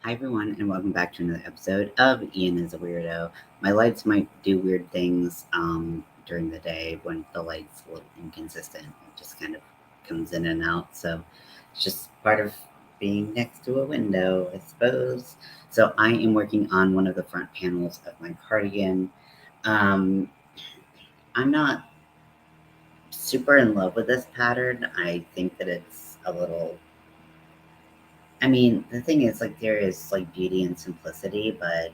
Hi everyone, and welcome back to another episode of Ian is a Weirdo. My lights might do weird things during the day when the light's a little inconsistent. It just kind of comes in and out, so it's just part of being next to a window, I suppose. So I am working on one of the front panels of my cardigan. Um, I'm not super in love with this pattern. I think that it's a little the thing is, like, there is, like, beauty and simplicity, but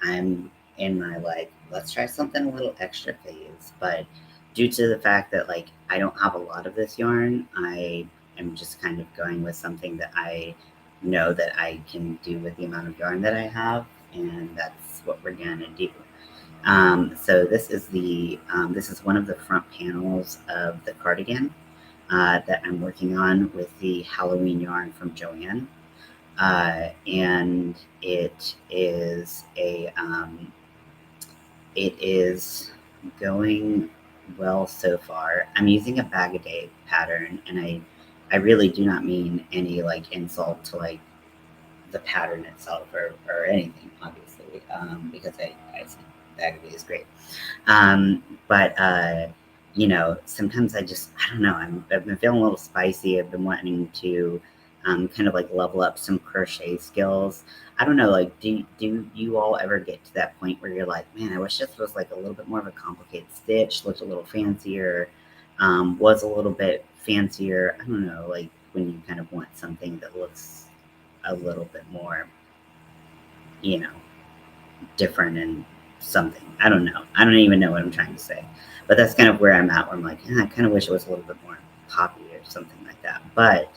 I'm in my, like, let's try something a little extra phase. But due to the fact that, like, I don't have a lot of this yarn, I am just kind of going with something that I know that I can do with the amount of yarn that I have, and that's what we're gonna do. So this is one of the front panels of the cardigan that I'm working on with the Halloween yarn from Joanne. And it is going well so far. I'm using a bag a day pattern, and I really do not mean any like insult to like the pattern itself or anything, obviously, because I think bag a day is great. But sometimes I don't know, I've been feeling a little spicy. I've been wanting to kind of like level up some crochet skills. I don't know, like, do you all ever get to that point where you're like, man, I wish this was like a little bit more of a complicated stitch, looked a little fancier, was a little bit fancier. I don't know, like when you kind of want something that looks a little bit more, you know, different and something. I don't know. I don't even know what I'm trying to say. But that's kind of where I'm at, where I'm like, I kind of wish it was a little bit more poppy or something like that. But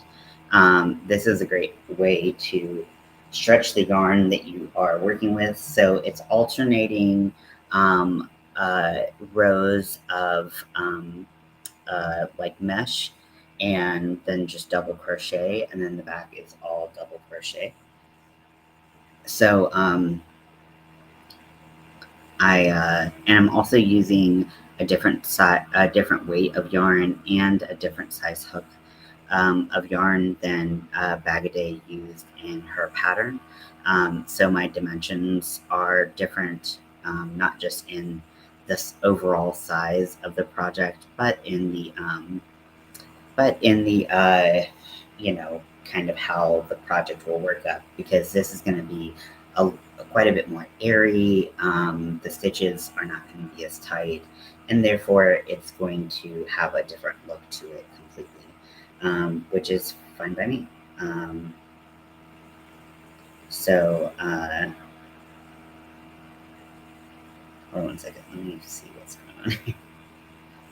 this is a great way to stretch the yarn that you are working with. So it's alternating um, rows of like mesh and then just double crochet, and then the back is all double crochet. So and I'm also using a different weight of yarn and a different size hook of yarn than Bag a Day used in her pattern. So my dimensions are different, not just in this overall size of the project, but in the kind of how the project will work up, because this is going to be a, quite a bit more airy. The stitches are not going to be as tight, and therefore it's going to have a different look to it completely, which is fine by me. So hold on one second. Let me see what's going on.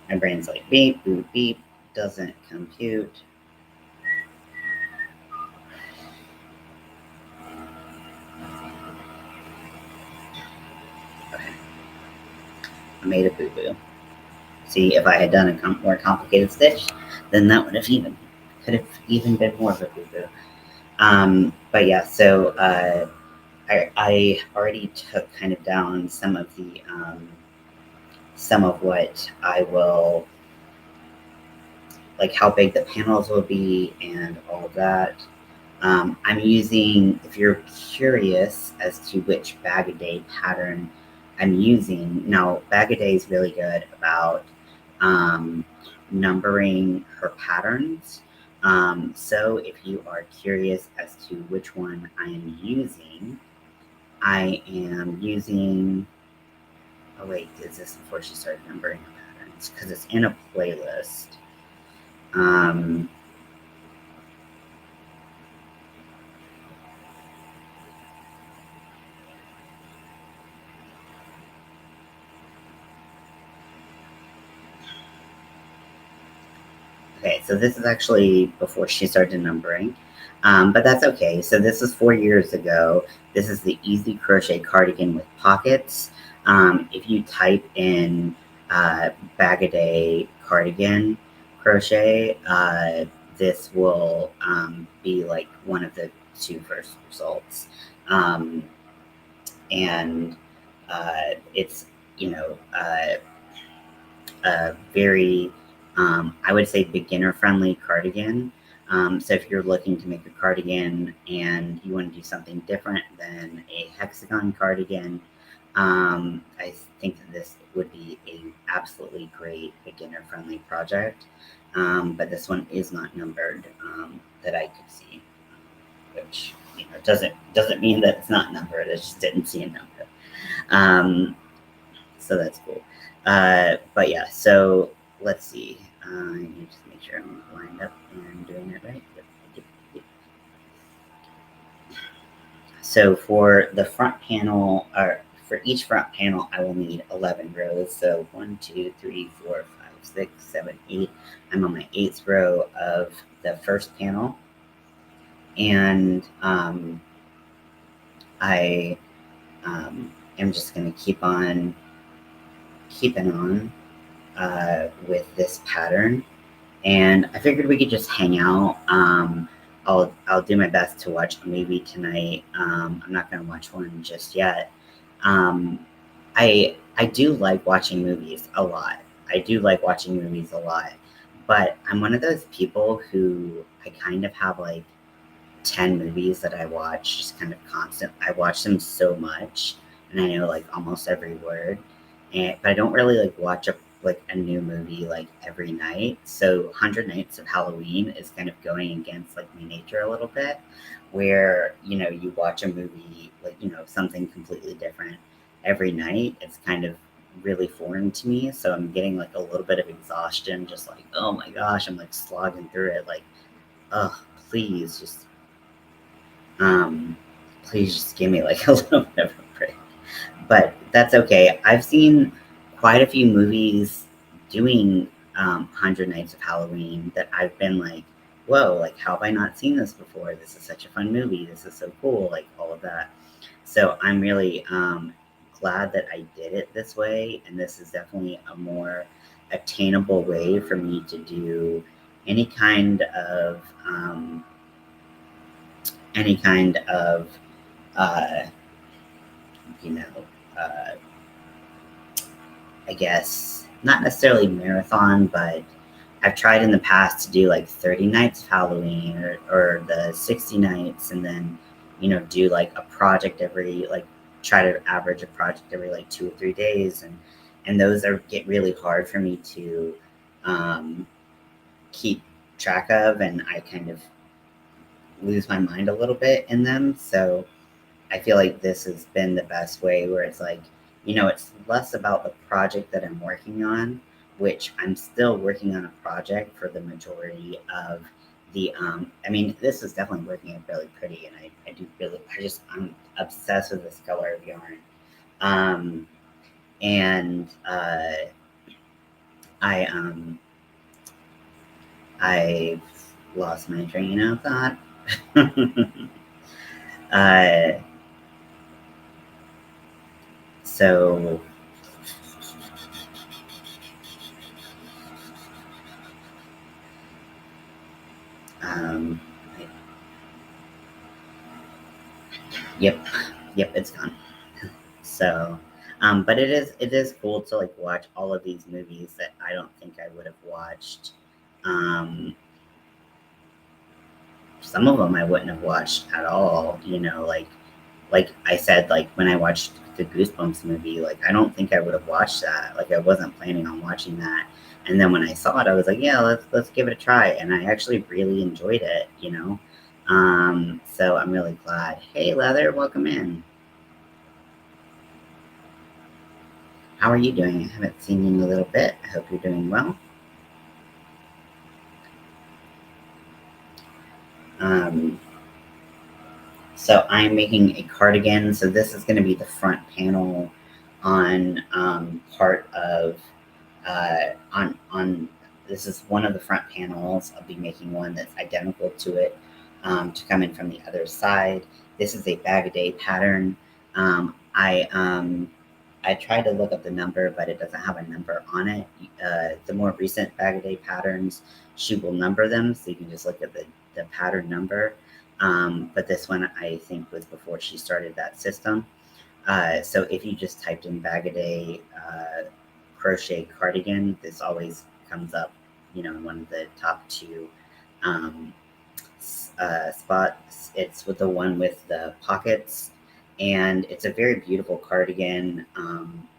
My brain's like beep, boop, beep, doesn't compute. Okay. I made a boo-boo. See, if I had done a more complicated stitch, then that could have even been more of a boo-boo. But yeah, so I already took kind of down some of what I will, like how big the panels will be and all that. I'm using, if you're curious as to which Bag a Day pattern I'm using, now Bag a Day is really good about numbering her patterns. So if you are curious as to which one I am using, oh wait, is this before she started numbering her patterns? Because it's in a playlist. Okay, so this is actually before she started numbering, but that's okay. So this is 4 years ago. This is the Easy Crochet Cardigan with Pockets. If you type in Bag a Day cardigan crochet, this will be like one of the 2 first results. And it's, a very, I would say, beginner-friendly cardigan. So if you're looking to make a cardigan and you want to do something different than a hexagon cardigan, I think that this would be a absolutely great beginner-friendly project. But this one is not numbered, that I could see, which doesn't mean that it's not numbered. I just didn't see a number. So that's cool. But yeah, so let's see. I need to make sure I'm lined up and doing it right. Yep. So for the front panel, or for each front panel, I will need 11 rows. So 1, 2, 3, 4, 5, 6, 7, 8. I'm on my 8th row of the first panel. And I am just going to keep on keeping on with this pattern. And I figured we could just hang out. I'll do my best to watch a movie tonight. I'm not going to watch one just yet. I do like watching movies a lot. But I'm one of those people who I kind of have like 10 movies that I watch just kind of constant. I watch them so much, and I know like almost every word. But I don't really like watch a new movie like every night. So 100 Nights of Halloween is kind of going against like my nature a little bit, where you watch a movie like something completely different every night. It's kind of really foreign to me. So I'm getting like a little bit of exhaustion, just like, oh my gosh, I'm like slogging through it. Like, oh, please just please just give me like a little bit of a break. But that's okay. I've seen quite a few movies doing 100 Nights of Halloween that I've been like, whoa, like, how have I not seen this before? This is such a fun movie. This is so cool, like, all of that. So I'm really glad that I did it this way. And this is definitely a more attainable way for me to do any kind of, uh, you know, uh, I guess not necessarily marathon, but I've tried in the past to do like 30 nights of Halloween or the 60 nights, and then, do like a project every, like, try to average a project every like 2 or 3 days. And those get really hard for me to keep track of, and I kind of lose my mind a little bit in them. So I feel like this has been the best way, where it's like, it's less about the project that I'm working on, which I'm still working on a project for the majority of the, I mean, this is definitely working out really pretty, and I'm obsessed with this color of yarn. And I've lost my train of thought. uh, so Um, yep, it's gone. So, but it is cool to like watch all of these movies that I don't think I would have watched. Some of them I wouldn't have watched at all. Like I said, like when I watched the Goosebumps movie, like I don't think I would have watched that. Like I wasn't planning on watching that. And then when I saw it, I was like, yeah, let's give it a try. And I actually really enjoyed it. So I'm really glad. Hey, Leather, welcome in. How are you doing? I haven't seen you in a little bit. I hope you're doing well. So I'm making a cardigan. So this is going to be the front panel on part of on this is one of the front panels. I'll be making one that's identical to it to come in from the other side. This is a bag-a-day pattern. I tried to look up the number, but it doesn't have a number on it. The more recent bag-a-day patterns, she will number them, so you can just look at the pattern number. But this one, I think, was before she started that system. So if you just typed in bag-a-day crochet cardigan, this always comes up, in one of the top two spots. It's with the one with the pockets, and it's a very beautiful cardigan.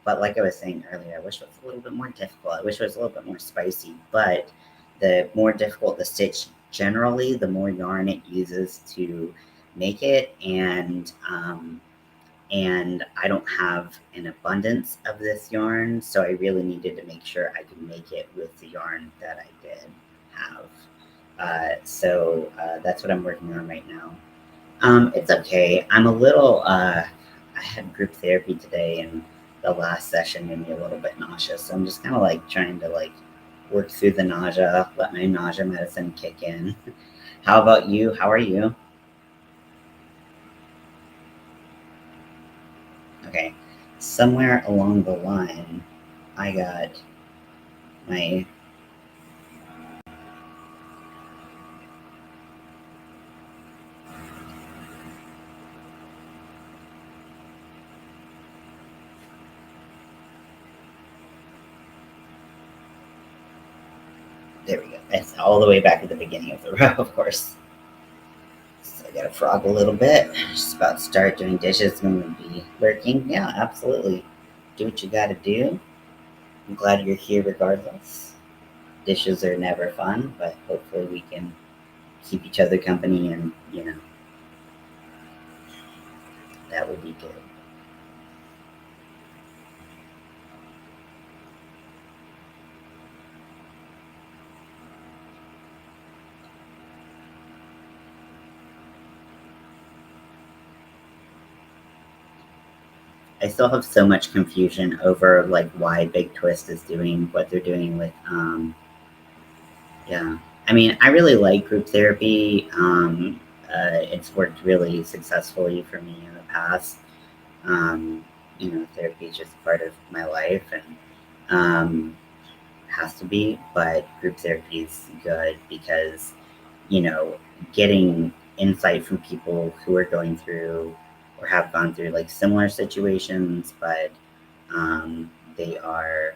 But like I was saying earlier, I wish it was a little bit more difficult. I wish it was a little bit more spicy. But the more difficult the stitch, generally, the more yarn it uses to make it, and I don't have an abundance of this yarn, so I really needed to make sure I could make it with the yarn that I did have. So that's what I'm working on right now. It's okay. I'm a little. I had group therapy today, and the last session made me a little bit nauseous. So I'm just kind of like trying to like work through the nausea, let my nausea medicine kick in. How about you? How are you? Okay. Somewhere along the line, I got my. There we go. It's all the way back at the beginning of the row, of course. So I gotta frog a little bit. Just about to start doing dishes. I'm gonna be lurking. Yeah, absolutely. Do what you gotta do. I'm glad you're here regardless. Dishes are never fun, but hopefully we can keep each other company, and that will be good. I still have so much confusion over like why Big Twist is doing what they're doing with yeah. I mean, I really like group therapy. It's worked really successfully for me in the past. Um, therapy is just part of my life, and has to be. But group therapy is good because you know, getting insight from people who are going through or have gone through like similar situations, but they are,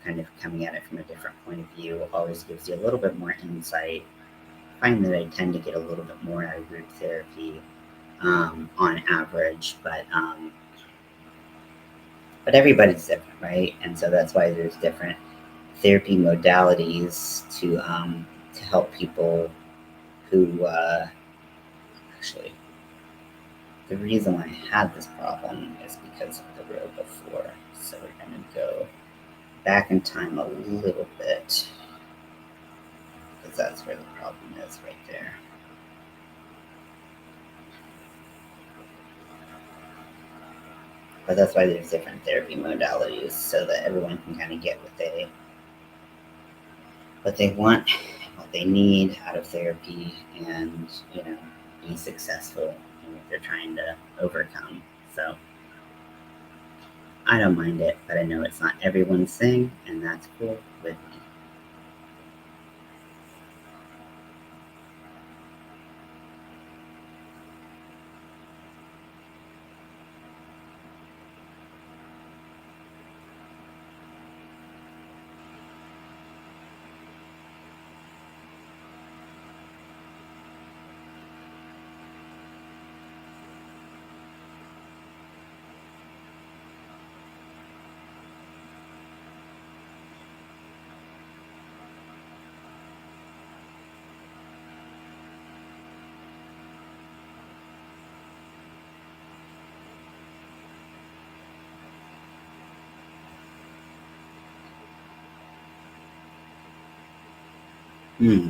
kind of coming at it from a different point of view always gives you a little bit more insight. I find that I tend to get a little bit more out of group therapy on average, but everybody's different, right? And so that's why there's different therapy modalities to help people who actually, the reason I had this problem is because of the row before. So we're going to go back in time a little bit because that's where the problem is right there. But that's why there's different therapy modalities so that everyone can kind of get what they want, what they need out of therapy, and be successful in what they're trying to overcome. So I don't mind it, but I know it's not everyone's thing, and that's cool with me.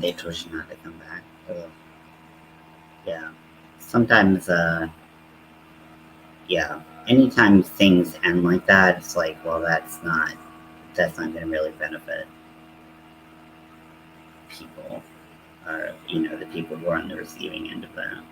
They told you not to come back. Ugh. Yeah. Sometimes, yeah. Anytime things end like that, it's like, well, that's not going to really benefit people, or the people who are on the receiving end of that.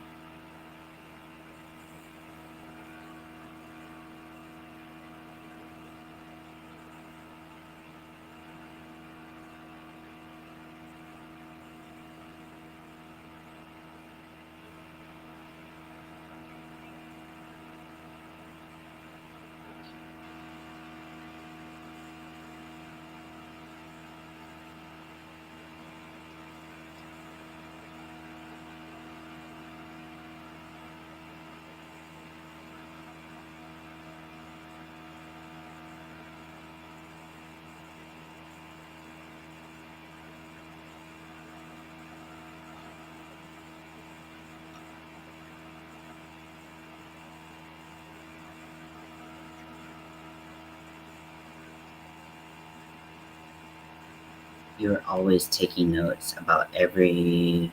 You're always taking notes about every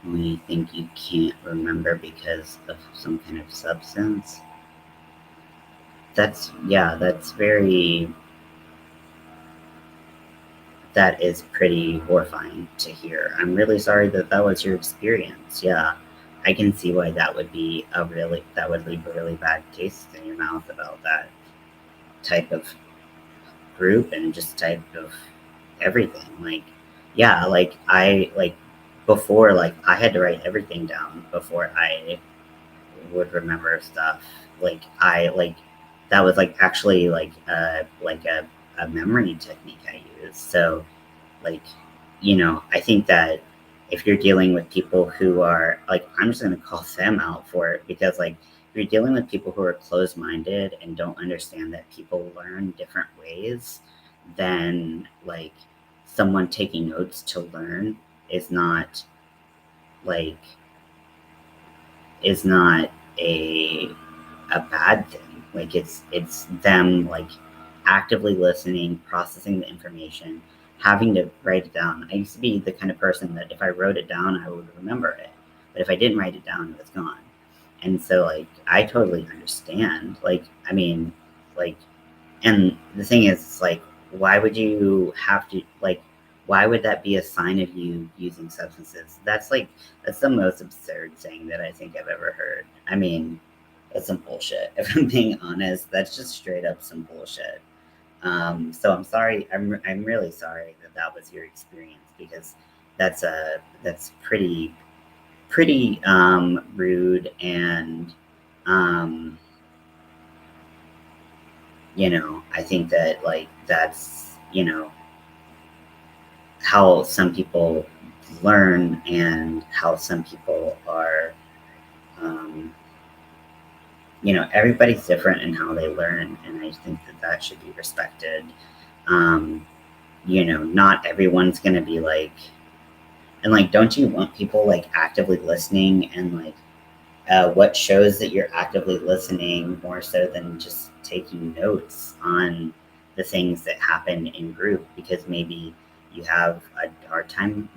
when you think you can't remember because of some kind of substance. That's very, that is pretty horrifying to hear. I'm really sorry that that was your experience. Yeah, I can see why that would leave a really bad taste in your mouth about that type of group and just type of everything. Like, yeah, before, like I had to write everything down before I would remember stuff. That was like actually like a memory technique I used. So like, I think that if you're dealing with people who are like, I'm just going to call them out for it, because like if you're dealing with people who are closed-minded and don't understand that people learn different ways, then like someone taking notes to learn is not like is not a a bad thing. Like it's them like actively listening, processing the information, having to write it down. I used to be the kind of person that if I wrote it down, I would remember it. But if I didn't write it down, it was gone. And so like I totally understand. Like and the thing is, like, why would you have to like? Why would that be a sign of you using substances? That's the most absurd thing that I think I've ever heard. I mean, that's some bullshit. If I'm being honest, that's just straight up some bullshit. So I'm sorry. I'm really sorry that that was your experience, because that's pretty rude, and um, I think that like that's how some people learn, and how some people are um, everybody's different in how they learn, and I think that that should be respected. um, not everyone's gonna be like, and like, don't you want people like actively listening, and like what shows that you're actively listening more so than just taking notes on the things that happen in group, because maybe you have a hard time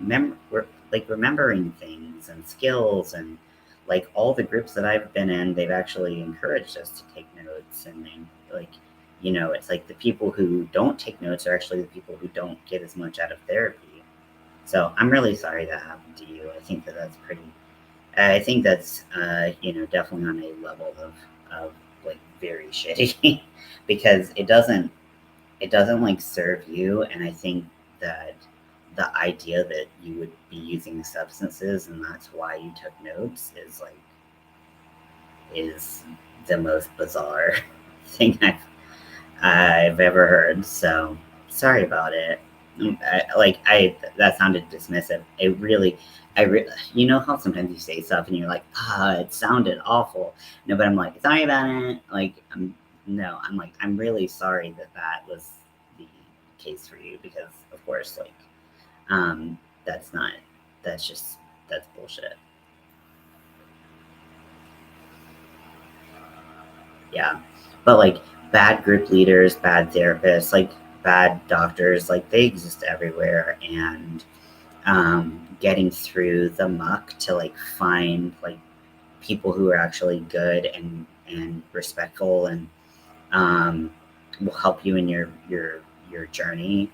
like remembering things and skills, and like all the groups that I've been in, they've actually encouraged us to take notes, and like it's like the people who don't take notes are actually the people who don't get as much out of therapy. So I'm really sorry that happened to you. I think that that's pretty I think that's definitely on a level of like very shitty, because it doesn't like serve you, and I think that the idea that you would be using substances and that's why you took notes is the most bizarre thing I've ever heard. So sorry about it. That sounded dismissive. You know how sometimes you say stuff and you're like, it sounded awful. No, but I'm like, sorry about it. Like, no, I'm like, I'm really sorry that that was the case for you, because of course, like, um, that's not, that's just, that's bullshit. Yeah. But like bad group leaders, bad therapists, like bad doctors, like they exist everywhere. And getting through the muck to like find like people who are actually good and respectful, and um, will help you in your journey,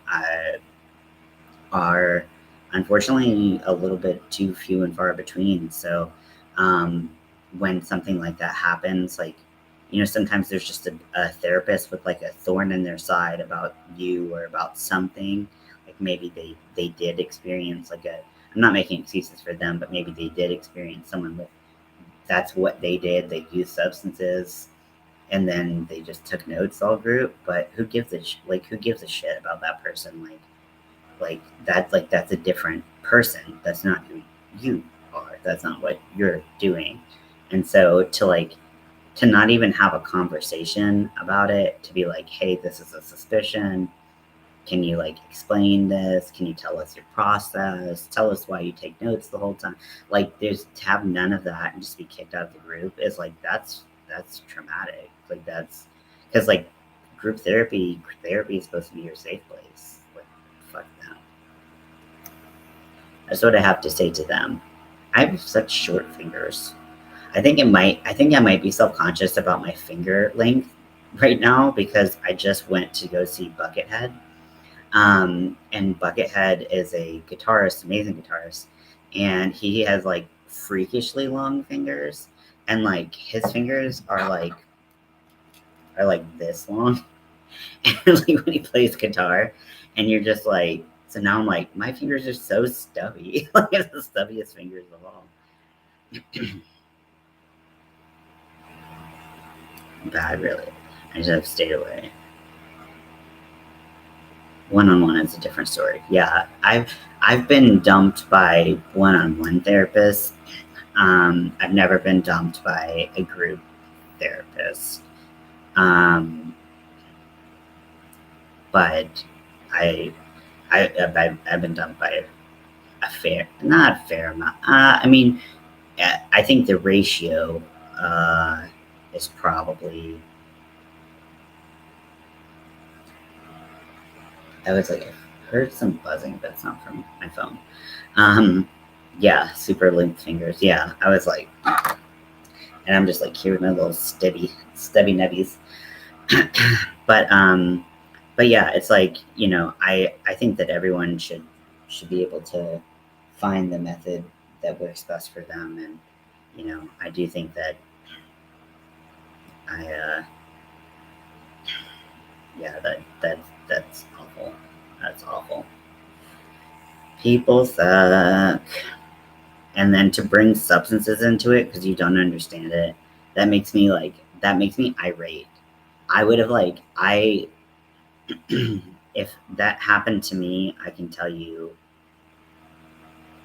are unfortunately a little bit too few and far between. So um, when something like that happens, like, sometimes there's just a therapist with like a thorn in their side about you or about something. Like maybe they did experience like I'm not making excuses for them, but maybe they did experience someone with, that's what they did. They used substances, and then they just took notes all group. But who gives a shit about that person? That's a different person. That's not who you are. That's not what you're doing. And so to not even have a conversation about it, to be like, hey, this is a suspicion. Can you like explain this? Can you tell us your process? Tell us why you take notes the whole time. Like, there's to have none of that and just be kicked out of the group is like, that's traumatic. Like, that's because like group therapy is supposed to be your safe place. Like, fuck that. That's what I have to say to them. I have such short fingers. I think I might be self-conscious about my finger length right now because I just went to go see Buckethead. And Buckethead is a guitarist, amazing guitarist, and he has like freakishly long fingers, and like his fingers are like this long. And like when he plays guitar, and you're just like, so now I'm like, my fingers are so stubby. Like it's the stubbiest fingers of all. Bad, really. I just have stayed away. One-on-one is a different story. Yeah, I've been dumped by one-on-one therapists. I've never been dumped by a group therapist. Um, but I, I've been dumped by not a fair amount. I mean, I think the ratio uh, is probably. I was like, I heard some buzzing, but it's not from my phone. Um, yeah, super linked fingers. Yeah, I was like, and I'm just like, here's my little stubby nebbies. but but yeah, it's like, I think that everyone should be able to find the method that works best for them, and I do think that I yeah, that's awful. That's awful. People suck. And then to bring substances into it because you don't understand it, that makes me irate. I would have like I if that happened to me, I can tell you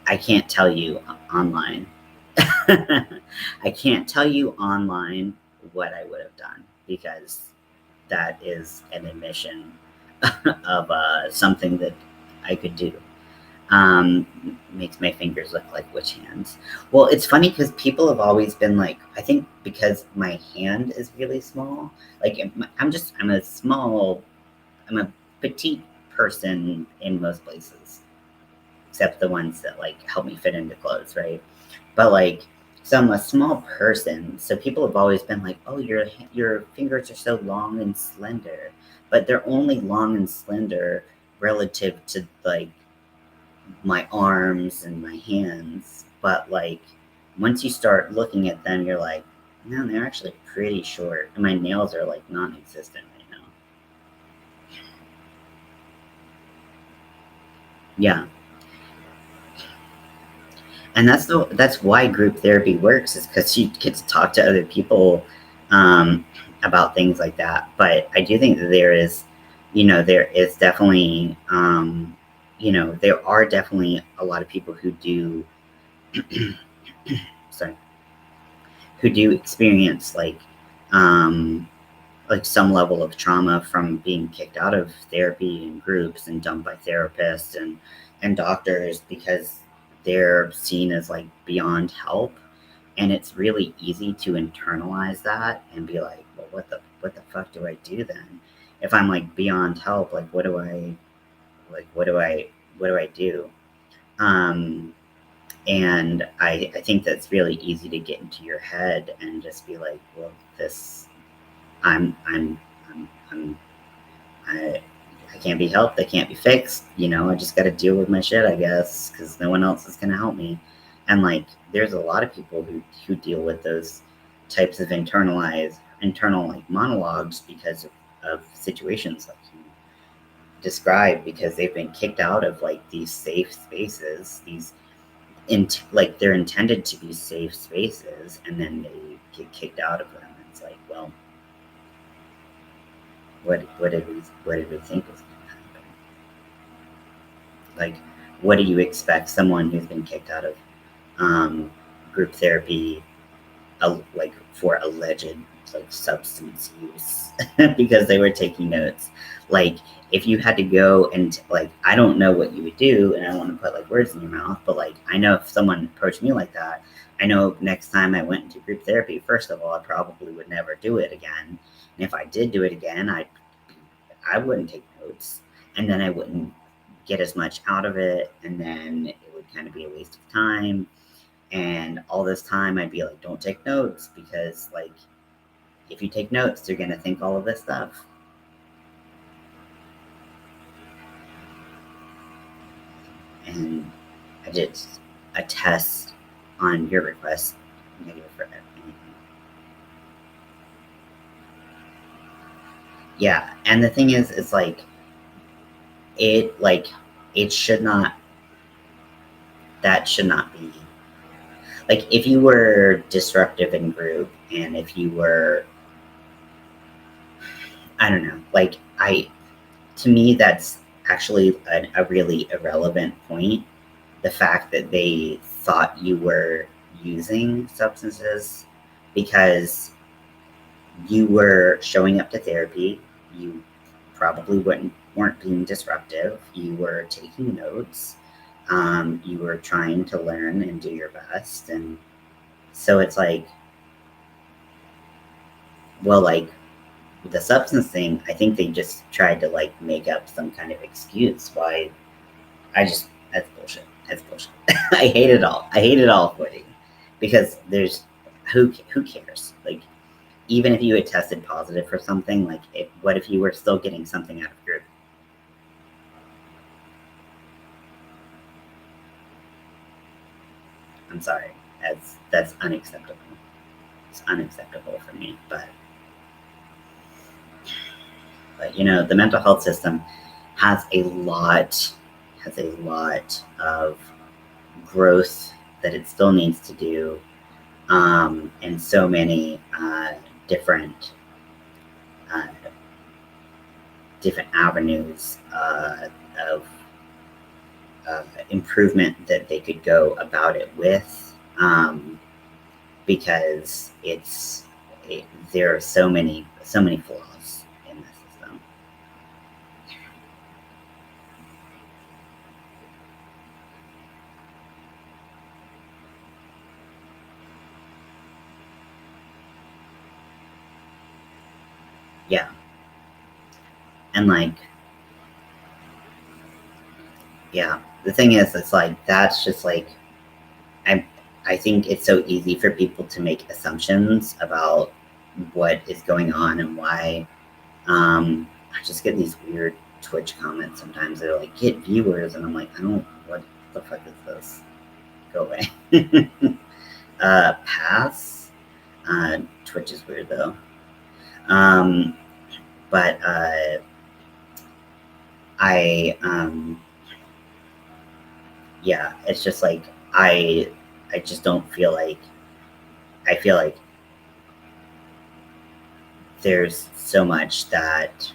I can't tell you online. I can't tell you online what I would have done because that is an admission of something that I could do. Makes my fingers look like witch hands. Well, it's funny because people have always been like, I think because my hand is really small, like I'm a petite person in most places, except the ones that like help me fit into clothes, right? But like, so I'm a small person, so people have always been like, "Oh, your fingers are so long and slender," but they're only long and slender relative to like my arms and my hands. But like, once you start looking at them, you're like, "Man, they're actually pretty short," and my nails are like non-existent right now. Yeah. And that's why group therapy works is because you get to talk to other people um, about things like that. But I do think that there is definitely there are definitely a lot of people who do sorry, who do experience like some level of trauma from being kicked out of therapy and groups and dumped by therapists and doctors because they're seen as like beyond help, and it's really easy to internalize that and be like, well, what the fuck do I do then if I'm like beyond help? Like what do I do? um and I think that's really easy to get into your head and just be like, well, this I'm I I can't be helped. I can't be fixed. I just got to deal with my shit, I guess, because no one else is gonna help me. And like, there's a lot of people who deal with those types of internal like monologues because of situations like you described, because they've been kicked out of like these safe spaces, like they're intended to be safe spaces, and then they get kicked out of them. It's like, well, what did we think was going to happen? Like, what do you expect someone who's been kicked out of um, group therapy, like for alleged like substance use because they were taking notes? Like, if you had to go and like, I don't know what you would do, and I don't want to put like words in your mouth, but like, I know if someone approached me like that, I know next time I went into group therapy, first of all, I probably would never do it again. And if I did do it again, I wouldn't take notes, and then I wouldn't get as much out of it, and then it would would kind of be a waste of time. And all this time I'd be like, don't take notes, because like if you take notes, they're gonna think all of this stuff. And I did a test on your request, negative for anything. Yeah, and the thing is, it's like it should not. That should not be like if you were disruptive in group, and if you were, I don't know, like to me that's actually a really irrelevant point. The fact that they thought you were using substances, because you were showing up to therapy, you probably weren't being disruptive, you were taking notes, you were trying to learn and do your best. And so it's like, well, like the substance thing, I think they just tried to like make up some kind of excuse why. That's bullshit. That's bullshit. I hate it all. I hate it all for you, because there's who cares? Like, even if you had tested positive for something, like what if you were still getting something out of group? I'm sorry. That's unacceptable. It's unacceptable for me. But you know, the mental health system has a lot of growth that it still needs to do, and so many different uh, different avenues of improvement that they could go about it with, because there are so many flaws in the system. Yeah, and like, yeah, the thing is, it's like that's just like I I think it's so easy for people to make assumptions about what is going on and why. I just get these weird Twitch comments sometimes. They're like, "Get viewers," and I'm like, "I don't. What the fuck is this? Go away." Pass. Twitch is weird though. Um, but I yeah, it's just like I just don't feel like I feel like there's so much that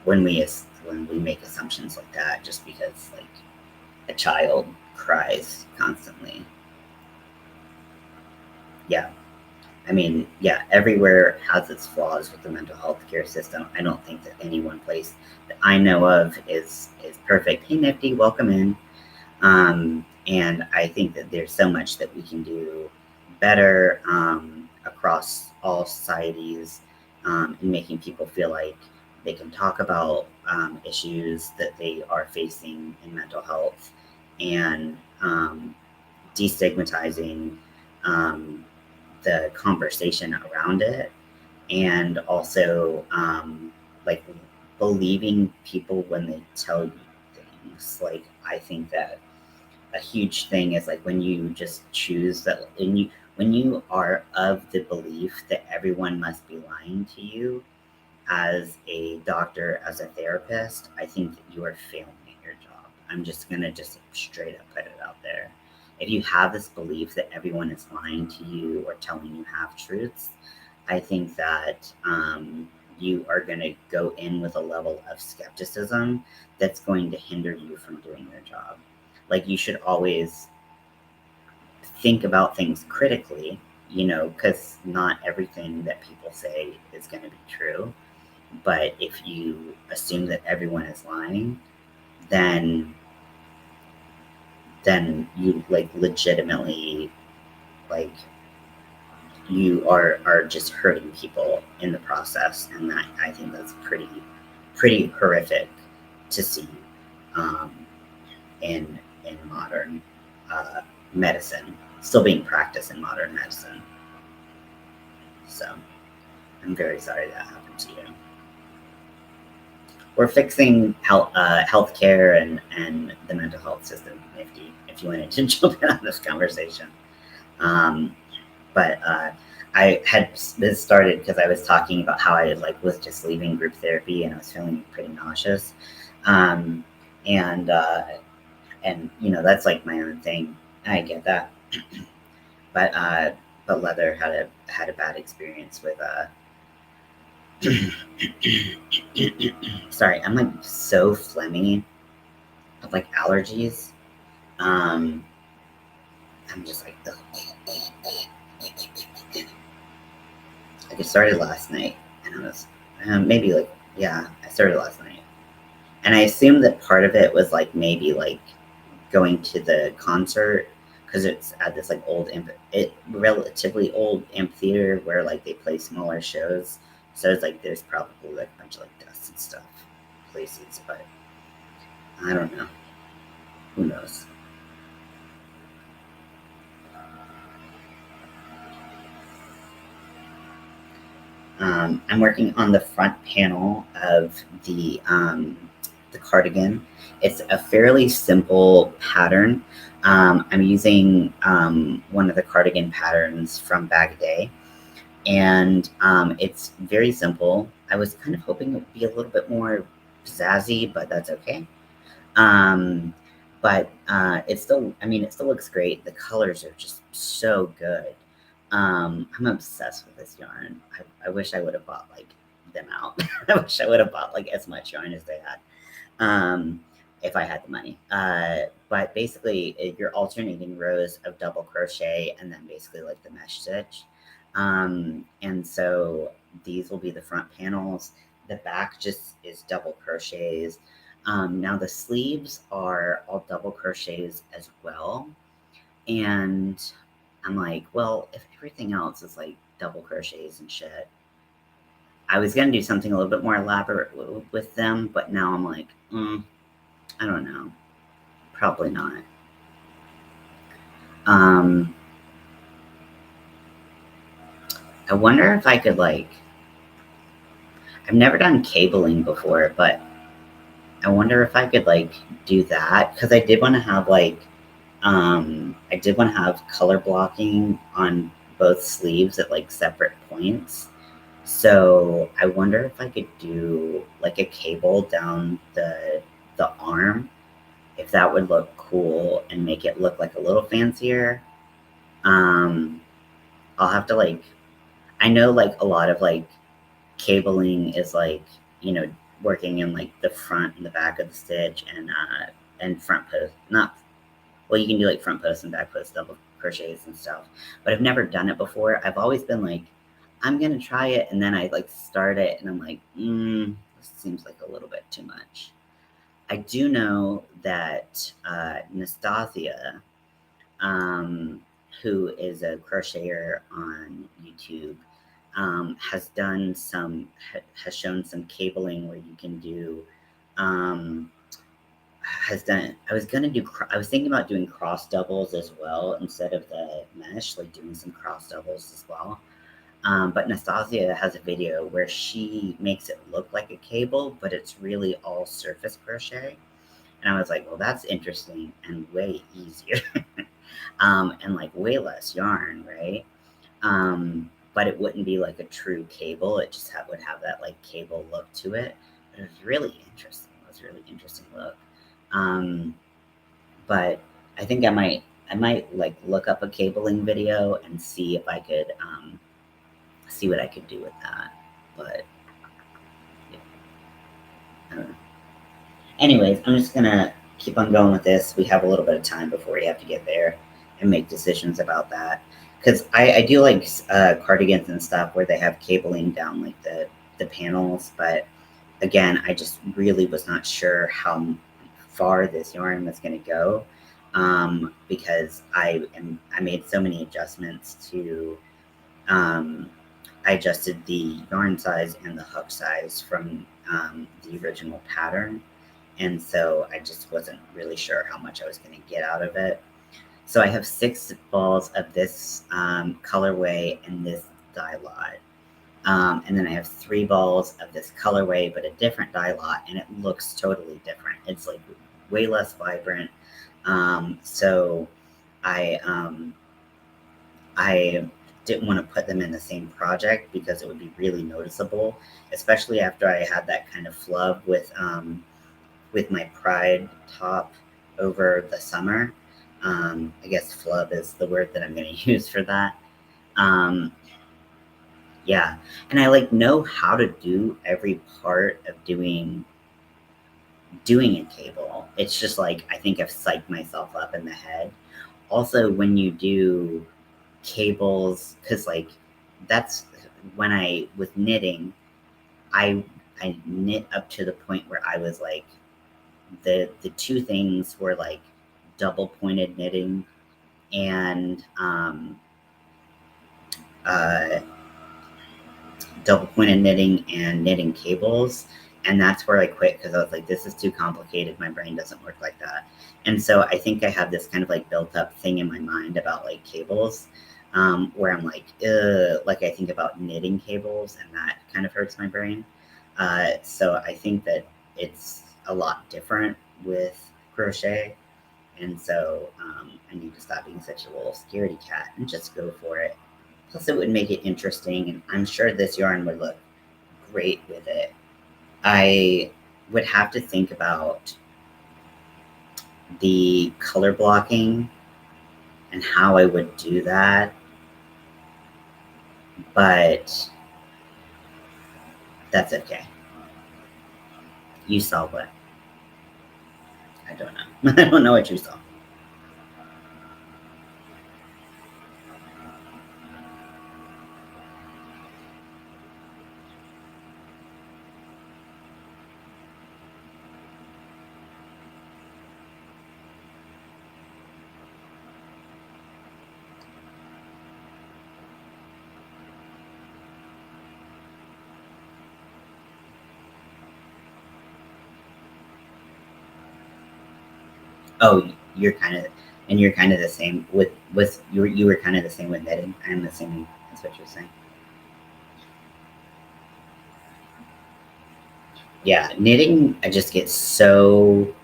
when we make assumptions like that, just because like a child cries constantly. Yeah, I mean, yeah, everywhere has its flaws with the mental health care system. I don't think that any one place that I know of is perfect. Hey, Nifty, welcome in. And I think that there's so much that we can do better, across all societies, in making people feel like they can talk about issues that they are facing in mental health, and destigmatizing um, the conversation around it, and also like believing people when they tell you things. Like, I think that a huge thing is like when you just choose that, and when you are of the belief that everyone must be lying to you as a doctor, as a therapist, I think that you are failing at your job. I'm just gonna just straight up put it out there. If you have this belief that everyone is lying to you or telling you half truths, I think that you are going to go in with a level of skepticism that's going to hinder you from doing your job. Like, you should always think about things critically, you know, because not everything that people say is going to be true. But if you assume that everyone is lying, then you like legitimately, like, you are just hurting people in the process, and that, I think that's pretty horrific to see, um, in modern medicine still being practiced in modern medicine. So I'm very sorry that happened to you. We're fixing healthcare and the mental health system. If you wanted to jump in on this conversation, but I had this started because I was talking about how I was just leaving group therapy and I was feeling pretty nauseous, um, and that's like my own thing. I get that, but Leather had a bad experience with sorry, I'm like so phlegmy with like allergies. Um, I'm just like, ugh. Like it started last night, and I was maybe like, yeah, I started last night, and I assumed that part of it was like maybe like going to the concert because it's at this like relatively old amphitheater where like they play smaller shows. So it's like there's probably like a bunch of like dust and stuff places, but I don't know. Who knows? I'm working on the front panel of the cardigan. It's a fairly simple pattern. I'm using one of the cardigan patterns from Bag a Day, and it's very simple. I was kind of hoping it would be a little bit more pizzazzy, but that's okay. But it still, I mean, it still looks great. The colors are just so good. I'm obsessed with this yarn. I wish I would have bought like them out. I wish I would have bought like as much yarn as they had, um, if I had the money. But basically, you're alternating rows of double crochet and then basically like the mesh stitch. And so these will be the front panels. The back just is double crochets. Now the sleeves are all double crochets as well. And I'm like, well, if everything else is like double crochets and shit, I was gonna do something a little bit more elaborate with them, but now I'm like, I don't know, probably not. Um, I wonder if I could like. I've never done cabling before, but I wonder if I could like do that because I did want to have like, I did want to have color blocking on both sleeves at like separate points. So I wonder if I could do like a cable down the arm, if that would look cool and make it look like a little fancier. Um, I'll have to like, I know like a lot of like cabling is like, you know, working in like the front and the back of the stitch and front post. Not well, you can do like front post and back post double crochets and stuff, but I've never done it before. I've always been like, I'm gonna try it, and then I like start it, and I'm like, this seems like a little bit too much. I do know that Nastasia, um, who is a crocheter on YouTube, has shown some cabling where you can do um, has done. I was thinking about doing cross doubles as well instead of the mesh, like doing some cross doubles as well. But Nastasia has a video where she makes it look like a cable, but it's really all surface crochet. And I was like, well, that's interesting and way easier, and like way less yarn, right? But it wouldn't be like a true cable. It just would have that like cable look to it. But it was really interesting. It was a really interesting look. Um, but I think I might like look up a cabling video and see if I could see what I could do with that. But yeah, I don't know. Anyways, I'm just gonna keep on going with this. We have a little bit of time before we have to get there and make decisions about that. Because I do like cardigans and stuff where they have cabling down like the panels, but again, I just really was not sure how far this yarn was going to go, because I made so many adjustments to. I adjusted the yarn size and the hook size from the original pattern, and so I just wasn't really sure how much I was going to get out of it. So I have 6 balls of this colorway and this dye lot. And then I have 3 balls of this colorway, but a different dye lot, and it looks totally different. It's like way less vibrant. So I didn't want to put them in the same project because it would be really noticeable, especially after I had that kind of flub with my Pride top over the summer. I guess flub is the word that I'm going to use for that. Um, yeah, and I like know how to do every part of doing a cable. It's just like I think I've psyched myself up in the head. Also, when you do cables, because like that's when I with knitting, I I knit up to the point where I was like the two things were like double pointed knitting and uh, double pointed knitting and knitting cables. And that's where I quit because I was like, this is too complicated. My brain doesn't work like that. And so I think I have this kind of like built up thing in my mind about like cables, where I'm like I think about knitting cables and that kind of hurts my brain. So I think that it's a lot different with crochet. And so I need to stop being such a little scaredy cat and just go for it. Plus, it would make it interesting, and I'm sure this yarn would look great with it. I would have to think about the color blocking and how I would do that, but that's okay. You saw what? I don't know. I don't know what you saw. Oh, you're kind of the same with you were kind of the same with knitting. I'm assuming that's what you're saying. Yeah, knitting I just get so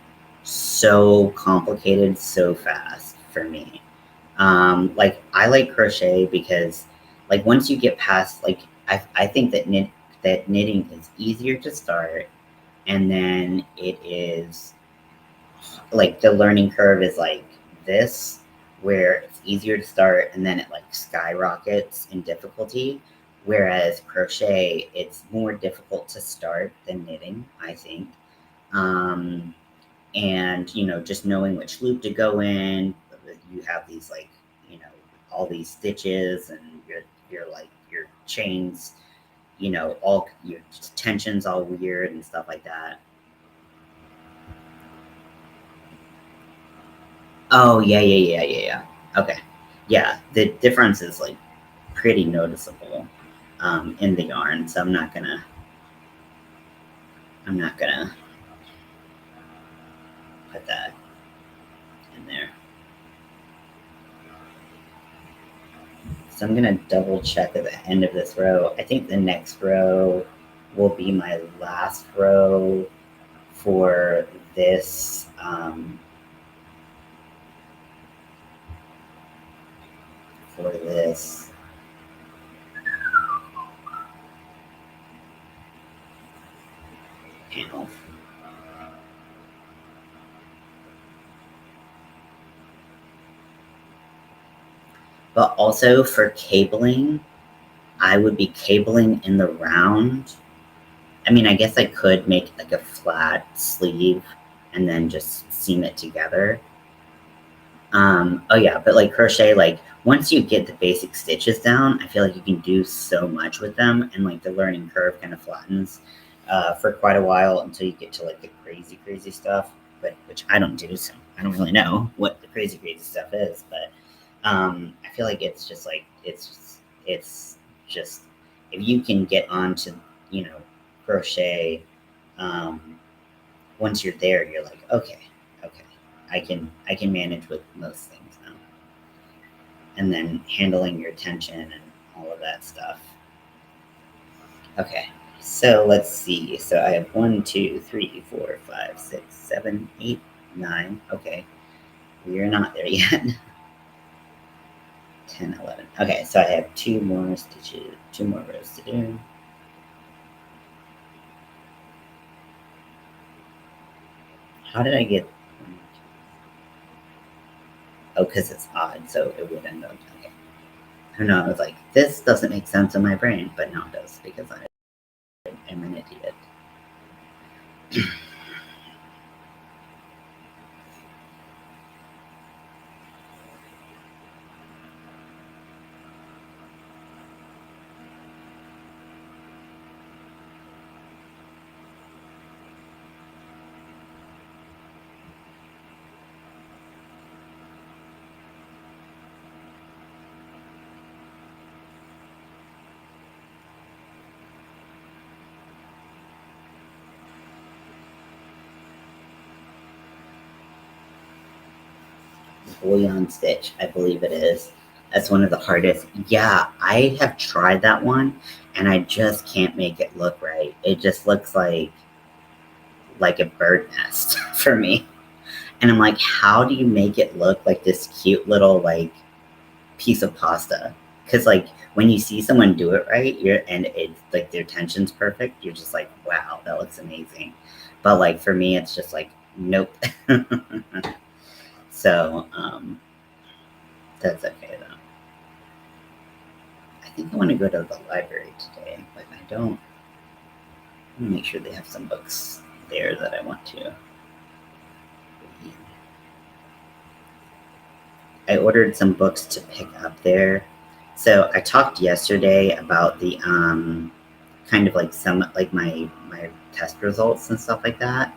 complicated so fast for me. Like I like crochet because like once you get past like I think that knitting is easier to start, and then it is like the learning curve is like this, where it's easier to start and then it like skyrockets in difficulty. Whereas crochet, it's more difficult to start than knitting, I think. Um, and just knowing which loop to go in, you have these like all these stitches, and your like your chains, all your tensions all weird and stuff like that. Oh, yeah. Okay. Yeah, the difference is like pretty noticeable in the yarn, so I'm not gonna put that in there. So I'm gonna double check at the end of this row. I think the next row will be my last row for this for this panel. But also for cabling, I would be cabling in the round. I mean, I guess I could make like a flat sleeve and then just seam it together. Oh yeah, but like crochet, like once you get the basic stitches down, I feel like you can do so much with them, and like the learning curve kind of flattens for quite a while until you get to like the crazy stuff. But which I don't do, so I don't really know what the crazy stuff is. But I feel like it's just like it's just if you can get onto you know crochet, um, once you're there, you're like okay, I can manage with most things now. and then handling your tension and all of that stuff. Okay, so let's see. So I have 1, 2, 3, 4, 5, 6, 7, 8, 9. Okay, we are not there yet. 10, 11. Okay, so I have 2 more stitches, 2 more rows to do. How did I get? Oh, because it's odd, so it would end up. Okay. I don't know. I was like, this doesn't make sense in my brain, but now it does because I am an idiot. Bouillon stitch, I believe it is. That's one of the hardest. Yeah, I have tried that one, and I just can't make it look right. It just looks like a bird nest for me. And I'm like, how do you make it look like this cute little like piece of pasta? Because like when you see someone do it right, and it's like their tension's perfect, you're just like, wow, that looks amazing. But like for me, it's just like, nope. So that's okay though. I think I want to go to the library today, but I don't. I want to make sure they have some books there that I want to read. I ordered some books to pick up there. So I talked yesterday about the kind of like some like my test results and stuff like that.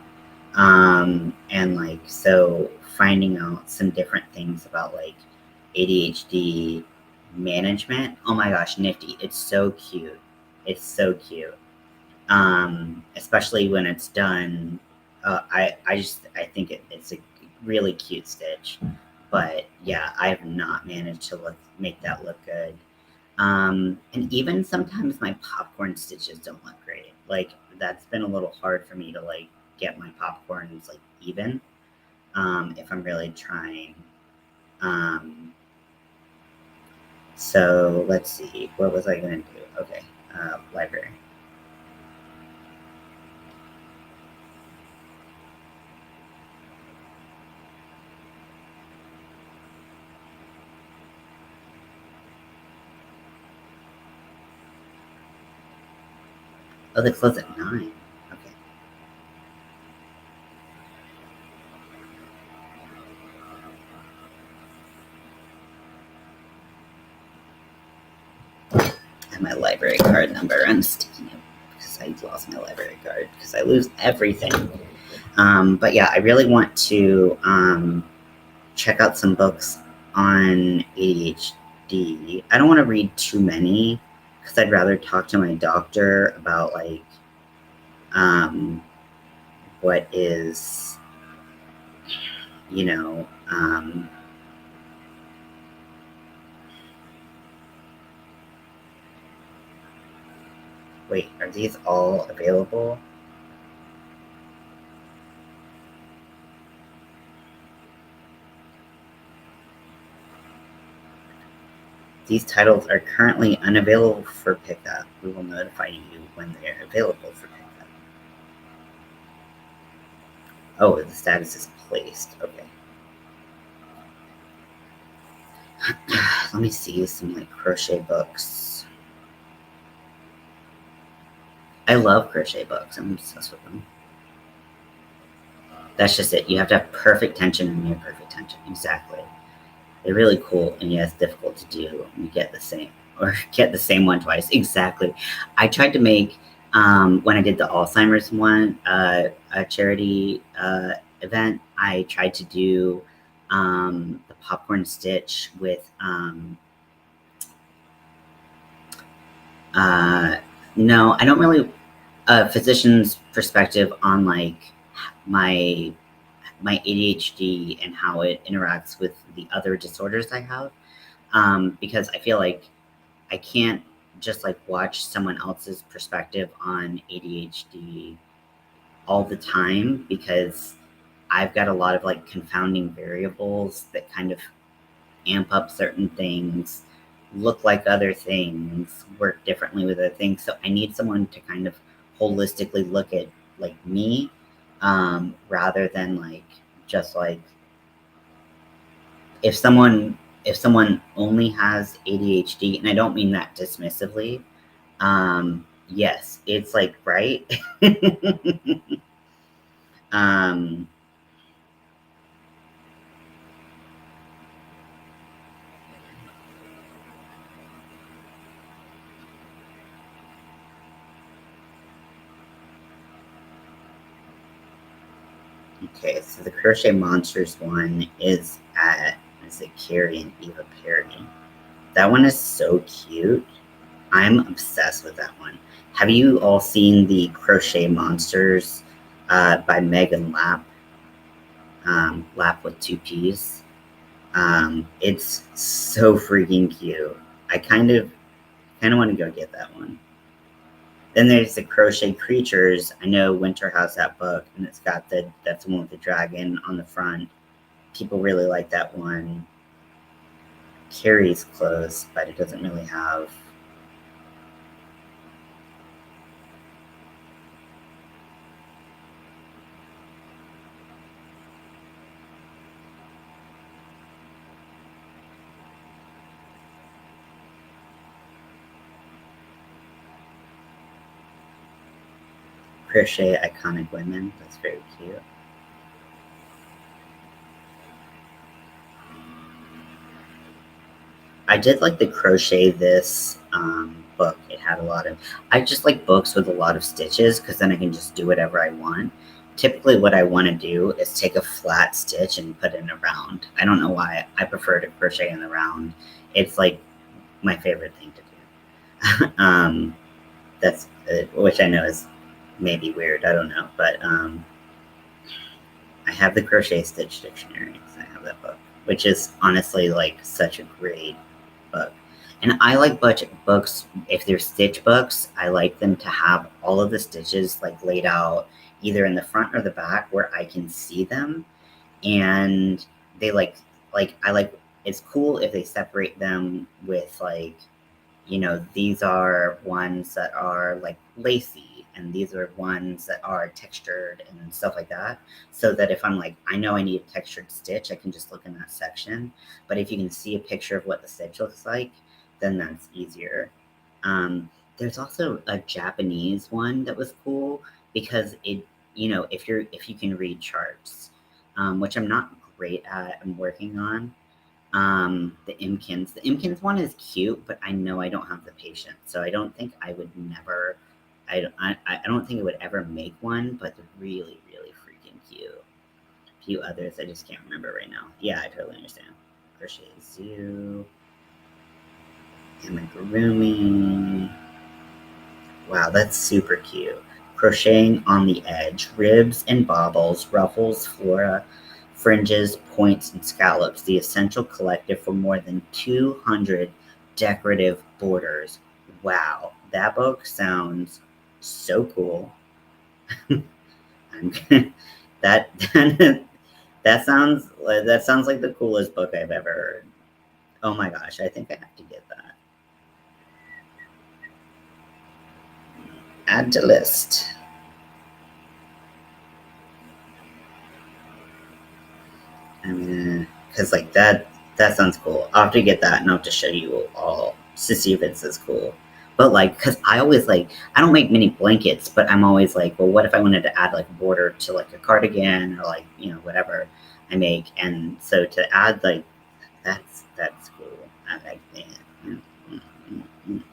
And like so finding out some different things about like ADHD management. Oh my gosh, nifty. It's so cute. It's so cute. Especially when it's done. I think it's a really cute stitch, but yeah, I have not managed to make that look good. And even sometimes my popcorn stitches don't look great. Like that's been a little hard for me to like get my popcorns like even. If I'm really trying. So let's see, what was I gonna do? Okay, library. Oh, they close at 9. Okay. And my library card number. I'm sticking it because I lost my library card because I lose everything. But yeah, I really want to check out some books on ADHD. I don't want to read too many because I'd rather talk to my doctor about like what is, you know, wait, are these all available? These titles are currently unavailable for pickup. We will notify you when they are available for pickup. Oh, the status is placed. Okay. Let me see some like crochet books. I love crochet books. I'm obsessed with them. That's just it. You have to have perfect tension and near perfect tension. Exactly. They're really cool, and yeah, it's difficult to do. You get the same or get the same one twice. Exactly. I tried to make when I did the Alzheimer's one, a charity event. I tried to do the popcorn stitch with no, I don't really a physician's perspective on like my my ADHD and how it interacts with the other disorders I have. because I feel like I can't just like watch someone else's perspective on ADHD all the time because I've got a lot of like confounding variables that kind of amp up certain things, look like other things, work differently with other things. So I need someone to kind of holistically look at like me, rather than like just like if someone only has ADHD, and I don't mean that dismissively. Yes, it's like right. um, okay, so the Crochet Monsters one is it Carrie and Eva Perry? That one is so cute. I'm obsessed with that one. Have you all seen the Crochet Monsters by Megan Lapp? Lapp with two P's. It's so freaking cute. I kind of want to go get that one. Then there's the Crochet Creatures. I know Winter has that book, and it's got that's the one with the dragon on the front. People really like that one. Carrie's close, but it doesn't really have. Crochet Iconic Women. That's very cute. I did like the Crochet This book. It had a lot of. I just like books with a lot of stitches because then I can just do whatever I want. Typically, what I want to do is take a flat stitch and put it in a round. I don't know why. I prefer to crochet in the round. It's like my favorite thing to do. That's which I know is maybe weird. I don't know, but I have the Crochet Stitch Dictionary. So I have that book, which is honestly like such a great book. And I like books, if they're stitch books, I like them to have all of the stitches like laid out either in the front or the back where I can see them. And they I like it's cool if they separate them with like, these are ones that are like lacy and these are ones that are textured and stuff like that. So that if I'm like, I know I need a textured stitch, I can just look in that section. But if you can see a picture of what the stitch looks like, then that's easier. There's also a Japanese one that was cool because if you can read charts, which I'm not great at, I'm working on. The Imkins one is cute, but I know I don't have the patience, so I don't think I would never. I don't think I would ever make one, but they're really really freaking cute. A few others I just can't remember right now. Yeah, I totally understand. Crochet Zoo, amigurumi. Wow, that's super cute. Crocheting on the edge, ribs and baubles, ruffles, flora, fringes, points, and scallops, the essential collective for more than 200 decorative borders. Wow, that book sounds so cool. I'm that that sounds like the coolest book I've ever heard. Oh my gosh, I think I have to get that. Add to list. I mean, because like that sounds cool. I'll have to get that and I'll have to show you all to see if it's as cool. But like, because I always like, I don't make many blankets, but I'm always like, well, what if I wanted to add like a border to like a cardigan or like, whatever I make. And so to add like, that's cool. I like that. Mm, mm, mm, mm.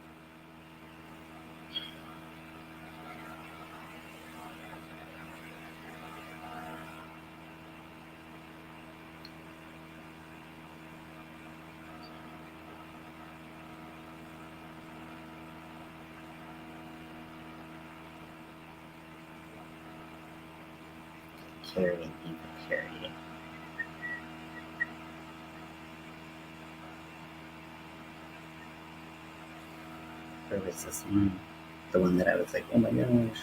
Carrie and Eva Carrie. Where was this one? The one that I was like, oh my gosh.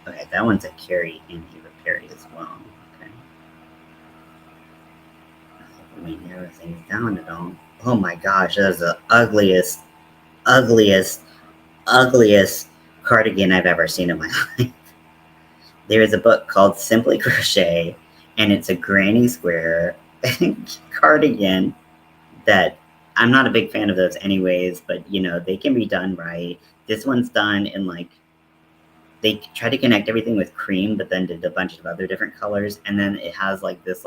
Okay, that one's a Carrie and Eva Perry as well. Okay. Let me narrow things down at all. Oh my gosh, that's the ugliest, ugliest cardigan I've ever seen in my life. There is a book called Simply Crochet, and it's a granny square cardigan that I'm not a big fan of those anyways, but you know, they can be done right. This one's done in like, they tried to connect everything with cream, but then did a bunch of other different colors, and then it has like this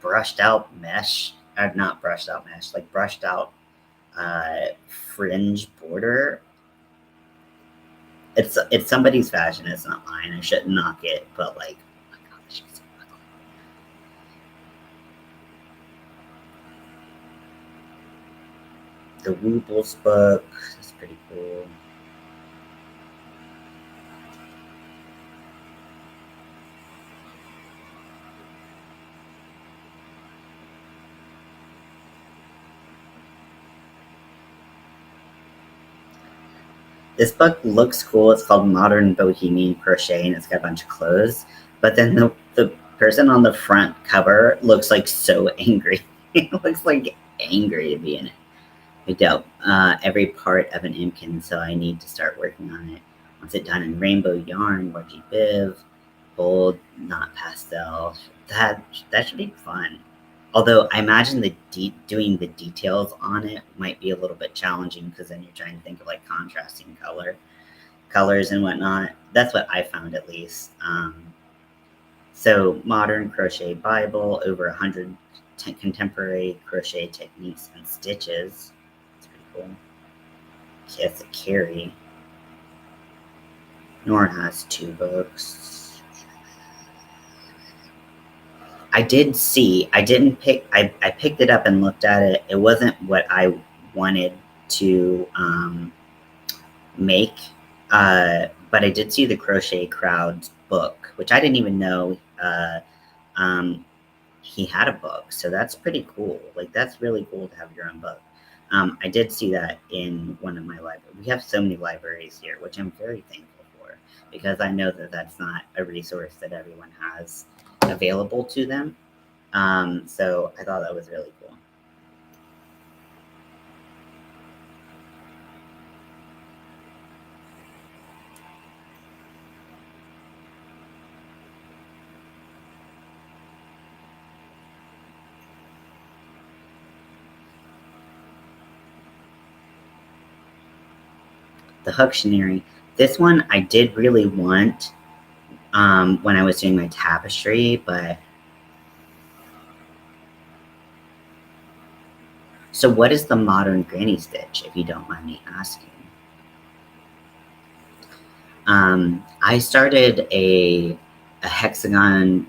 brushed out mesh, or not brushed out mesh, like brushed out fringe border. It's somebody's fashion. It's not mine. I shouldn't knock it, but like, oh my gosh, it's so ugly. The Ribbl's book is pretty cool. This book looks cool. It's called Modern Bohemian Crochet, and it's got a bunch of clothes. But then the person on the front cover looks like so angry. It looks like angry to be in it. I doubt every part of an Imkin, so I need to start working on it. Once it's done in rainbow yarn, orgy biv, bold, not pastel. That should be fun. Although I imagine doing the details on it might be a little bit challenging because then you're trying to think of like contrasting colors and whatnot. That's what I found at least. So modern crochet Bible, over 100 contemporary crochet techniques and stitches. That's pretty cool. It's a Carrie. Norn has 2 books. I did see, I didn't pick, I picked it up and looked at it. It wasn't what I wanted to make, but I did see the Crochet Crowd's book, which I didn't even know he had a book. So that's pretty cool. Like, that's really cool to have your own book. I did see that in one of my libraries. We have so many libraries here, which I'm very thankful for, because I know that that's not a resource that everyone has available to them. So I thought that was really cool. The Hucktionary. This one I did really want when I was doing my tapestry, but so what is the modern granny stitch, if you don't mind me asking? I started a hexagon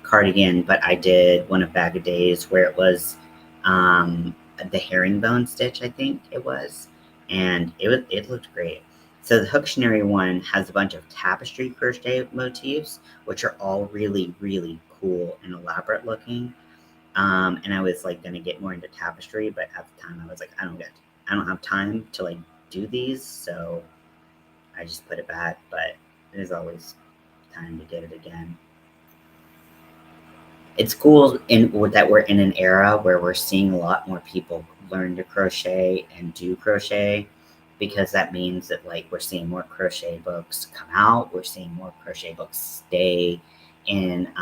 cardigan, but I did one of Bag of Days where it was the herringbone stitch, I think it was, and it looked great. So the Hucktionary one has a bunch of tapestry crochet motifs, which are all really, really cool and elaborate looking. And I was like gonna get more into tapestry, but at the time I was like, I don't have time to like do these, so I just put it back. But there's always time to get it again. It's cool that we're in an era where we're seeing a lot more people learn to crochet and do crochet, because that means that like we're seeing more crochet books come out. We're seeing more crochet books stay in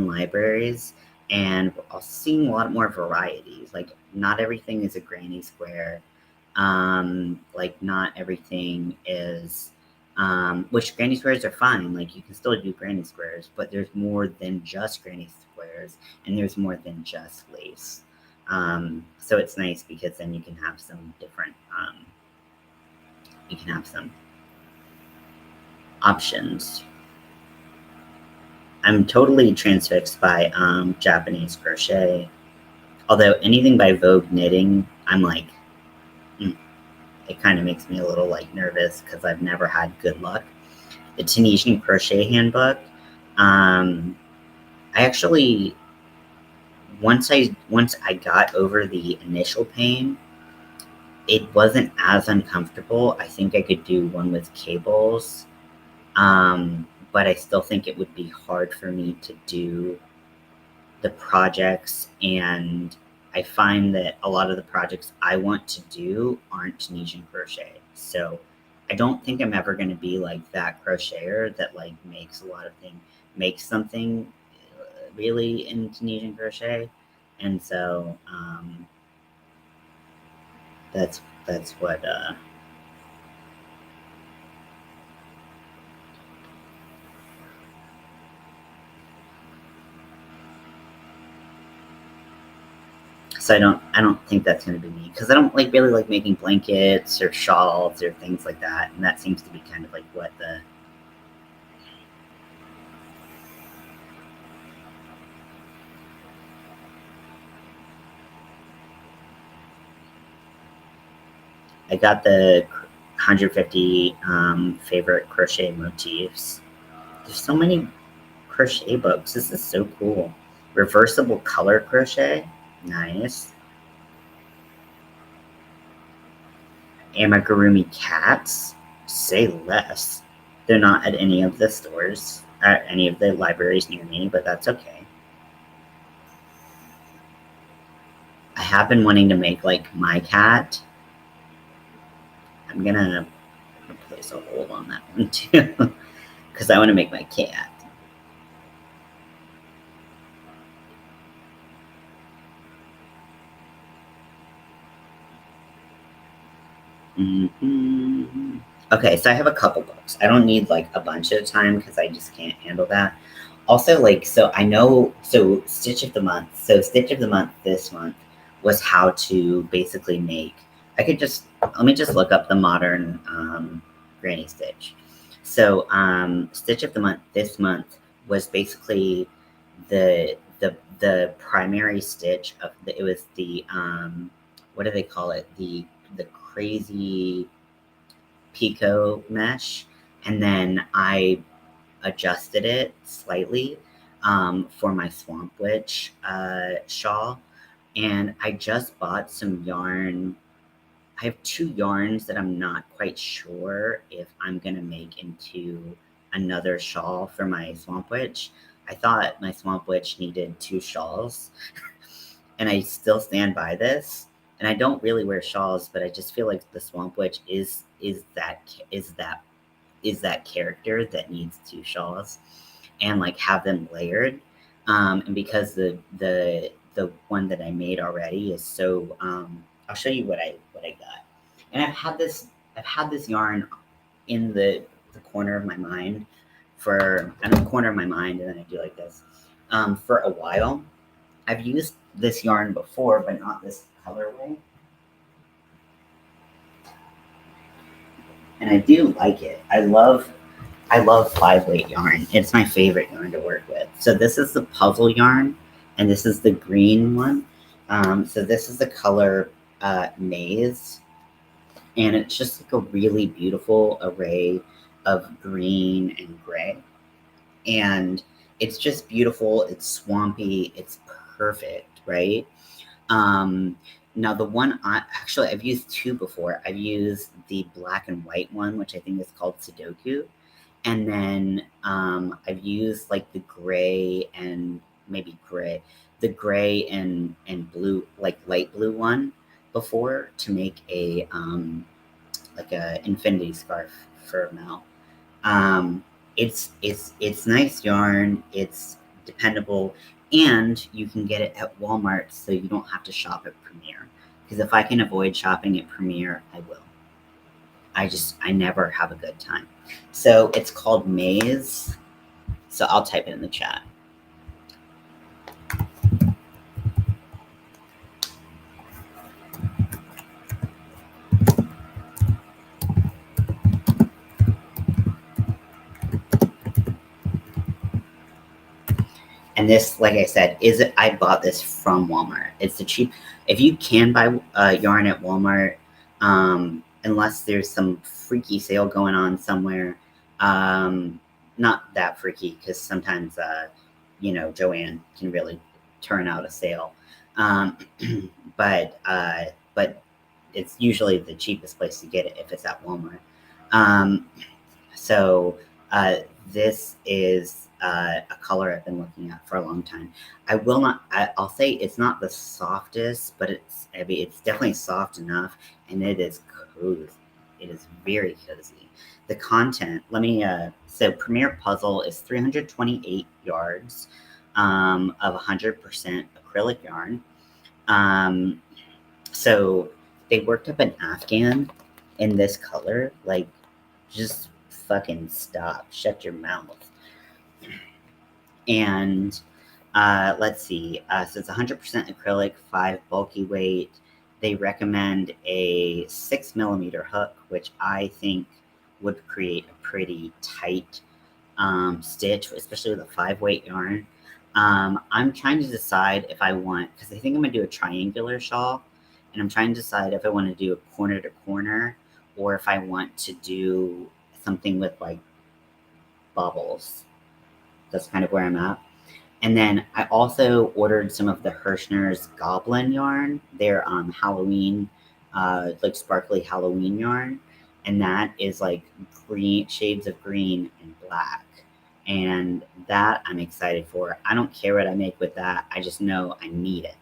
libraries, and we're also seeing a lot more varieties. Like, not everything is a granny square. Like, not everything is which granny squares are fine. Like, you can still do granny squares, but there's more than just granny squares, and there's more than just lace. So it's nice because then you can have some different you can have some options. I'm totally transfixed by Japanese crochet. Although anything by Vogue Knitting, I'm like, it kind of makes me a little like nervous because I've never had good luck. the Tunisian Crochet Handbook. I actually once I got over the initial pain, it wasn't as uncomfortable. I think I could do one with cables, but I still think it would be hard for me to do the projects, and I find that a lot of the projects I want to do aren't Tunisian crochet. So I don't think I'm ever going to be like that crocheter that like makes something really in Tunisian crochet. And so that's what so I don't think that's going to be me, because I don't like really like making blankets or shawls or things like that, and that seems to be kind of like what the I got the 150 favorite crochet motifs. There's so many crochet books. This is so cool. Reversible color crochet. Nice. Amigurumi cats. Say less. They're not at any of the stores, at any of the libraries near me, but that's okay. I have been wanting to make like my cat. I'm gonna place a hold on that one too, because I want to make my cat. Mm-hmm. Okay, so I have a couple books. I don't need like a bunch at a time because I just can't handle that. Also, like, so I know, so Stitch of the Month. So, Stitch of the Month this month was how to basically make. I could just, let me just look up the modern Granny Stitch. So, Stitch of the Month this month was basically the primary stitch of it was the, what do they call it? The crazy picot mesh, and then I adjusted it slightly for my Swamp Witch shawl. And I just bought some yarn. I have two yarns that I'm not quite sure if I'm gonna make into another shawl for my Swamp Witch. I thought my Swamp Witch needed two shawls, and I still stand by this. And I don't really wear shawls, but I just feel like the Swamp Witch is that character that needs two shawls, and like have them layered. And because the one that I made already is so I'll show you what I got. And I've had this yarn in the corner of my mind for I'm in the corner of my mind, and then I do like this for a while. I've used this yarn before, but not this colorway. And I do like it. I love 5-weight yarn. It's my favorite yarn to work with. So this is the puzzle yarn, and this is the green one. So this is the color maize, and it's just like a really beautiful array of green and gray. And it's just beautiful. It's swampy. It's perfect, right? Um, Now the one I've used two before. I've used the black and white one, which I think is called Sudoku, and then I've used like the gray and the gray and blue, like light blue one before to make a like a infinity scarf for Mel. Um, it's nice yarn. It's dependable, and you can get it at Walmart, so you don't have to shop at Premier. Because if I can avoid shopping at Premier, I will. I never have a good time. So it's called Maze. So I'll type it in the chat. And this, like I said, I bought this from Walmart. It's the cheap. If you can buy yarn at Walmart, unless there's some freaky sale going on somewhere, Not that freaky because sometimes, Joanne can really turn out a sale. Um, but it's usually the cheapest place to get it if it's at Walmart. Um, so uh, this is a color I've been looking at for a long time. I will not. I'll say it's not the softest, but it's definitely soft enough, and it is cozy. It is very cozy. The content. Let me. So Premier Puzzle is 328 yards of 100% acrylic yarn. Um, so they worked up an Afghan in this color, like just fucking stop. Shut your mouth. And let's see. So it's 100% acrylic, 5 bulky weight. They recommend a 6 millimeter hook, which I think would create a pretty tight stitch, especially with a 5 weight yarn. I'm trying to decide if I want, because I think I'm going to do a triangular shawl, and I'm trying to decide if I want to do a corner to corner or if I want to do something with like bubbles. That's kind of where I'm at. And then I also ordered some of the Hirschner's Goblin yarn, their Halloween, like sparkly Halloween yarn. And that is like green, shades of green and black. And that I'm excited for. I don't care what I make with that. I just know I need it.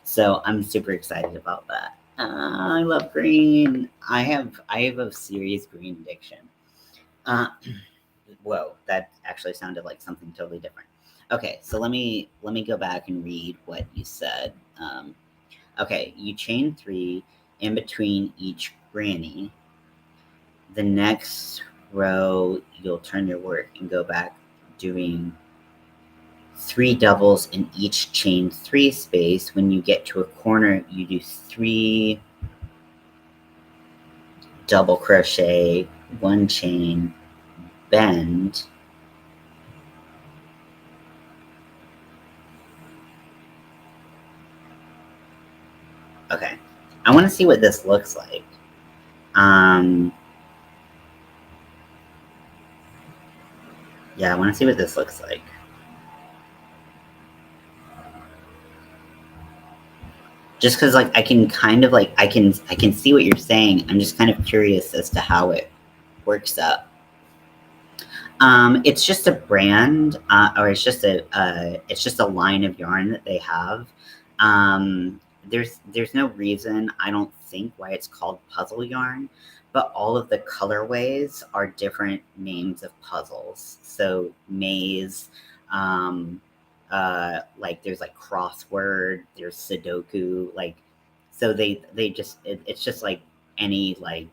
So I'm super excited about that. I love green. I have a serious green addiction. Uh, Whoa, that actually sounded like something totally different. Okay, so let me go back and read what you said. Okay, you chain 3 in between each granny. The next row, you'll turn your work and go back doing 3 doubles in each chain 3 space. When you get to a corner, you do 3 double crochet, 1 chain, bend. Okay, I want to see what this looks like. Yeah, I want to see what this looks like. Just because, like, I can kind of like I can see what you're saying. I'm just kind of curious as to how it works up. It's just a brand, or it's just a line of yarn that they have. There's no reason I don't think why it's called puzzle yarn, but all of the colorways are different names of puzzles. So maze, um, like there's like crossword, there's Sudoku, like so it's just like any like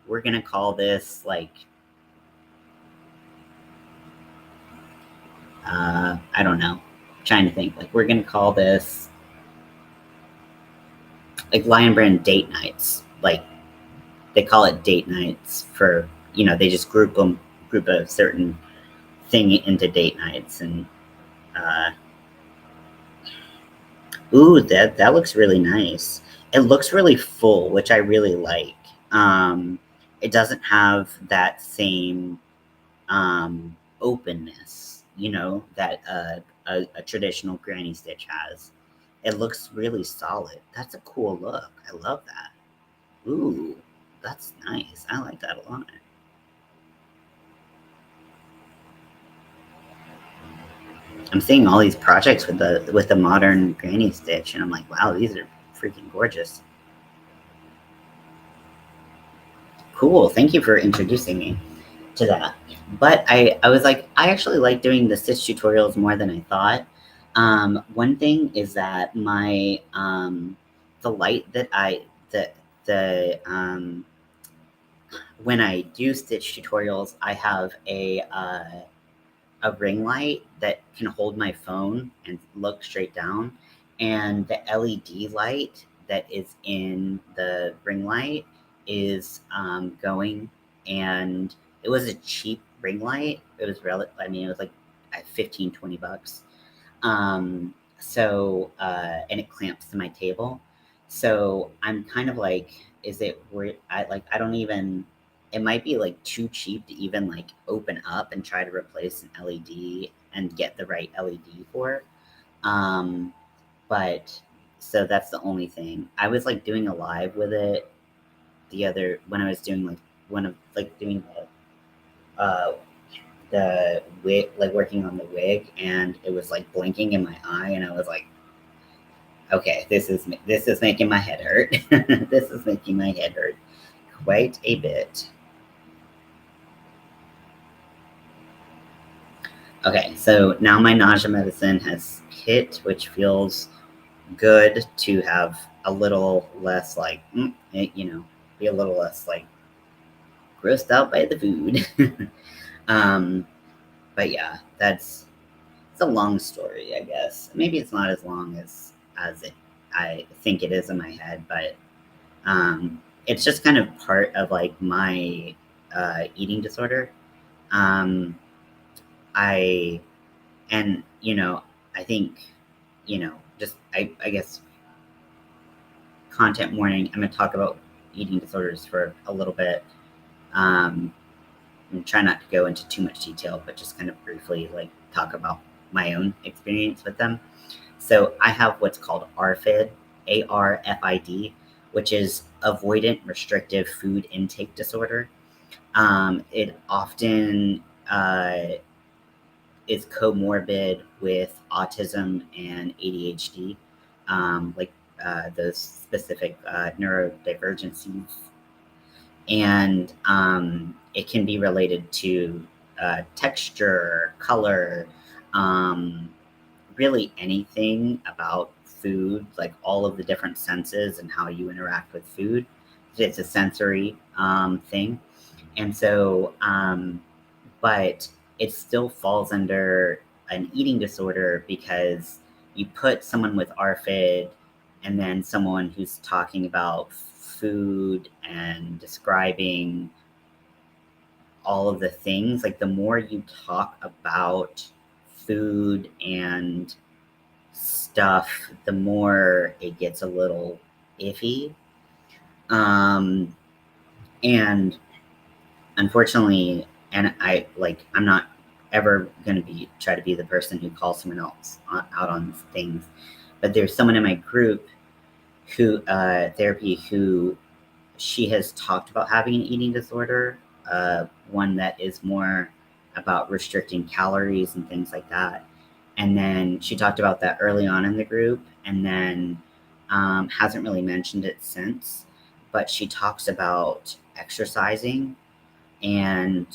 we're gonna call this like I don't know. I'm trying to think. Like, we're gonna call this like Lion Brand date nights. Like, they call it date nights for they just group a certain thing into date nights, and uh, ooh, that looks really nice. It looks really full, which I really like. It doesn't have that same openness, that a traditional granny stitch has. It looks really solid. That's a cool look. I love that. Ooh, that's nice. I like that a lot. I'm seeing all these projects with the modern granny stitch, and I'm like, wow, these are freaking gorgeous. Cool. Thank you for introducing me to that. But I was like, I actually like doing the stitch tutorials more than I thought. One thing is that my the light that I the when I do stitch tutorials, I have a ring light that can hold my phone and look straight down, and the LED light that is in the ring light is going, and it was a cheap ring light. It was I mean, it was like at 15-20 bucks. And it clamps to my table. So I'm kind of like, is it worth? I don't even. it might be like too cheap to even like open up and try to replace an LED and get the right LED for. Um, but so that's the only thing. I was like doing a live with it when I was doing like one of like doing the wig, like working on the wig, and it was like blinking in my eye, and I was like, okay, this is making my head hurt. This is making my head hurt quite a bit. Okay, so now my nausea medicine has hit, which feels good to have a little less like, be a little less like grossed out by the food. um, but yeah, it's a long story, I guess. Maybe it's not as long as I think it is in my head, but it's just kind of part of like my eating disorder. Um, I and I think just I guess content warning. I'm gonna talk about eating disorders for a little bit. Um, and try not to go into too much detail, but just kind of briefly like talk about my own experience with them. So I have what's called ARFID, ARFID, which is avoidant restrictive food intake disorder. It often is comorbid with autism and ADHD, those specific neurodivergencies. And it can be related to texture, color, um, really anything about food, like all of the different senses and how you interact with food. It's a sensory thing. And so, but it still falls under an eating disorder because you put someone with ARFID and then someone who's talking about food and describing all of the things, like the more you talk about food and stuff, the more it gets a little iffy. And unfortunately, and I'm not ever going to try to be the person who calls someone else out on things, but there's someone in my group who therapy who she has talked about having an eating disorder, one that is more about restricting calories and things like that. And then she talked about that early on in the group, and then hasn't really mentioned it since. But she talks about exercising and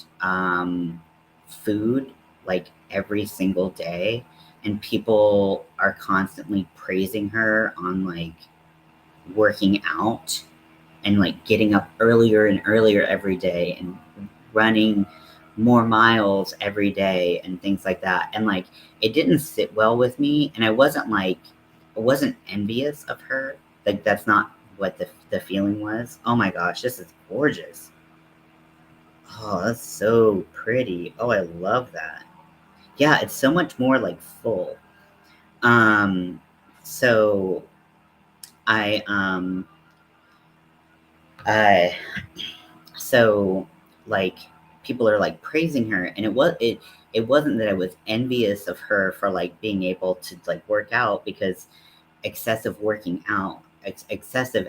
food like every single day. And people are constantly praising her on like working out and like getting up earlier and earlier every day and running more miles every day and things like that. And like it didn't sit well with me, and I wasn't envious of her. Like that's not what the feeling was. Oh my gosh, this is gorgeous. Oh, that's so pretty. Oh, I love that. Yeah, it's so much more like full. Um so I I so like people are like praising her, and it wasn't that I was envious of her for like being able to like work out, because excessive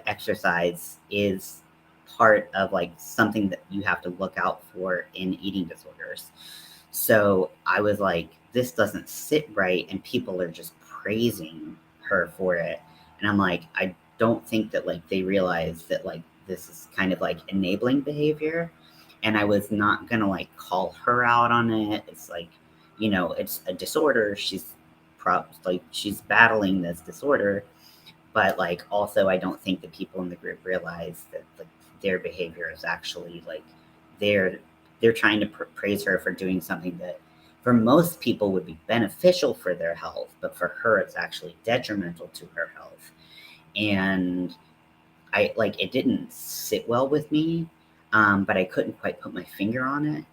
exercise is part of like something that you have to look out for in eating disorders. So I was like, this doesn't sit right, and people are just praising her for it. And I'm like, I don't think that like they realize that like this is kind of like enabling behavior. And I was not gonna like call her out on it. It's like, it's a disorder. She's battling this disorder, but like also I don't think that people in the group realize that like their behavior is actually like they're they're trying to praise her for doing something that for most people would be beneficial for their health, but for her it's actually detrimental to her health. And I like it didn't sit well with me, but I couldn't quite put my finger on it.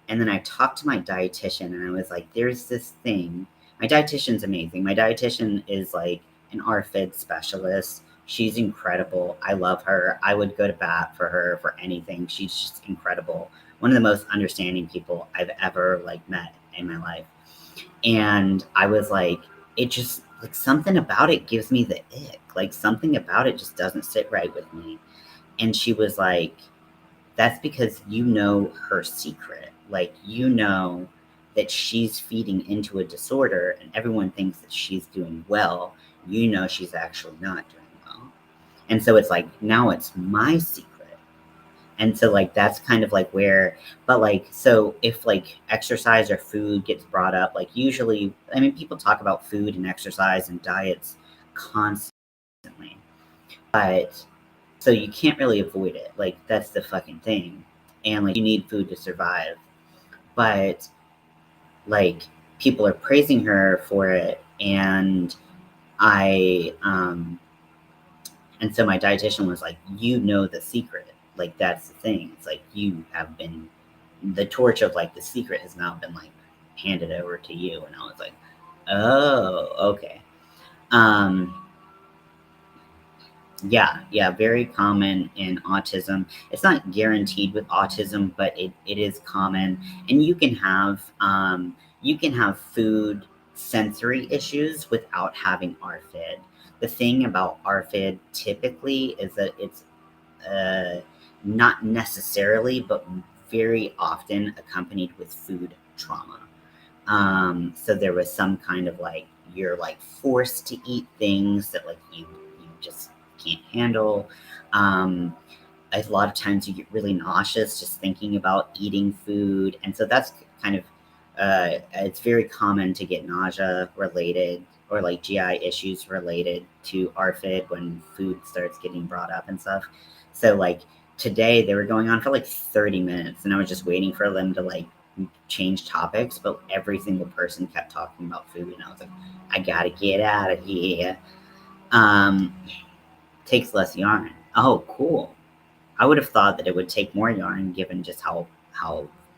And then I talked to my dietitian, and I was like, "There's this thing." My dietitian's amazing. My dietitian is like an RFID specialist, She's incredible. I love her. I would go to bat for her for anything. She's just incredible. One of the most understanding people I've ever like met in my life. And I was like, it just like something about it gives me the ick. Like something about it just doesn't sit right with me. And she was like, that's because you know her secret. Like, you know that she's feeding into a disorder and everyone thinks that she's doing well. You know she's actually not doing well. And so it's like, now it's my secret. And so like that's kind of like where, but like, so if like exercise or food gets brought up, like usually, I mean, people talk about food and exercise and diets constantly, but so you can't really avoid it. Like that's the fucking thing. And like you need food to survive. But like people are praising her for it, and I and so my dietitian was like, you know the secret. Like that's the thing. It's like you have been the torch of like the secret has now been like handed over to you. And I was like, oh, okay. Um yeah, very common in autism. It's not guaranteed with autism, but it is common. And you can have food sensory issues without having ARFID. The thing about ARFID typically is that it's uh, not necessarily, but very often accompanied with food trauma. So there was some kind of like you're like forced to eat things that like you just can't handle. Um, a lot of times you get really nauseous just thinking about eating food, and so that's kind of it's very common to get nausea related or like GI issues related to ARFID when food starts getting brought up and stuff. So like today they were going on for like 30 minutes, and I was just waiting for them to like change topics, but every single person kept talking about food, and I was like, I gotta get out of here. Um, Takes less yarn. Oh, cool. I would have thought that it would take more yarn given just how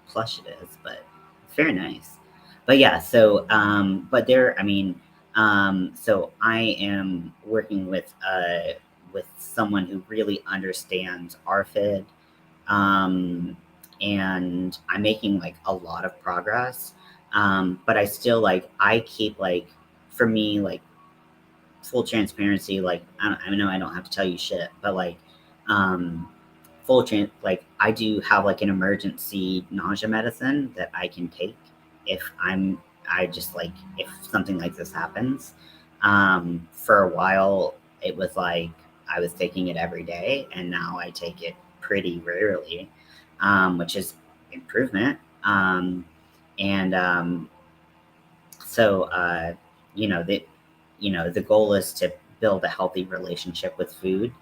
plush it is, but it's very nice. But yeah, so but there, I mean, so I am working with someone who really understands RFID, and I'm making like a lot of progress. But I still like I keep like for me like full transparency, like I know I don't have to tell you shit, but like um like I do have like an emergency nausea medicine that I can take if I just like if something like this happens. For a while it was like I was taking it every day, and now I take it pretty rarely, which is improvement. And so you know the the goal is to build a healthy relationship with food.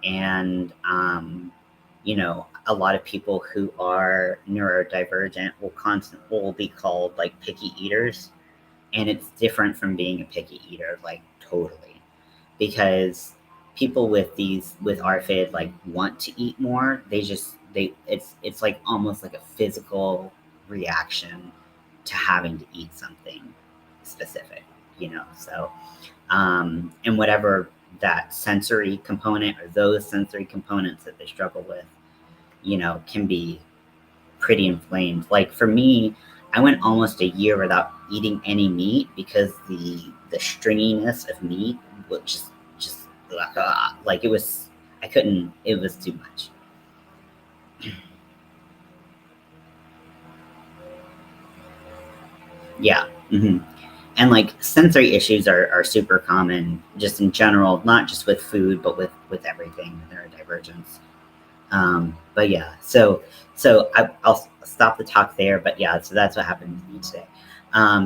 And a lot of people who are neurodivergent will be called like picky eaters, and it's different from being a picky eater, like totally, because people with RFID like want to eat more. They it's like almost like a physical reaction to having to eat something specific, so and whatever that sensory component or those sensory components that they struggle with, can be pretty inflamed. Like for me, I went almost a year without eating any meat because the stringiness of meat was just like it was. I couldn't. It was too much. Yeah. And like sensory issues are super common just in general, not just with food, but with everything, neurodivergence. But yeah, so I'll stop the talk there. But yeah, so that's what happened to me today.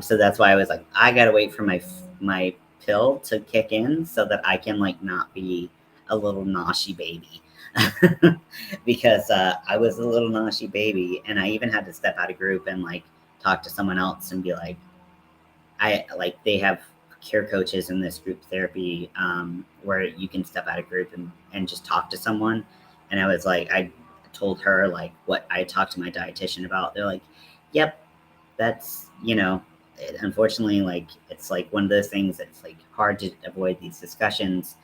So that's why I was like, I gotta wait for my pill to kick in so that I can like not be a little noshy baby. Because I was a little noshy baby, and I even had to step out of group and like talk to someone else and be like, I like they have care coaches in this group therapy, where you can step out of group and just talk to someone. And I was like, I told her like what I talked to my dietitian about. They're like, yep, that's unfortunately, like it's like one of those things that's like hard to avoid these discussions,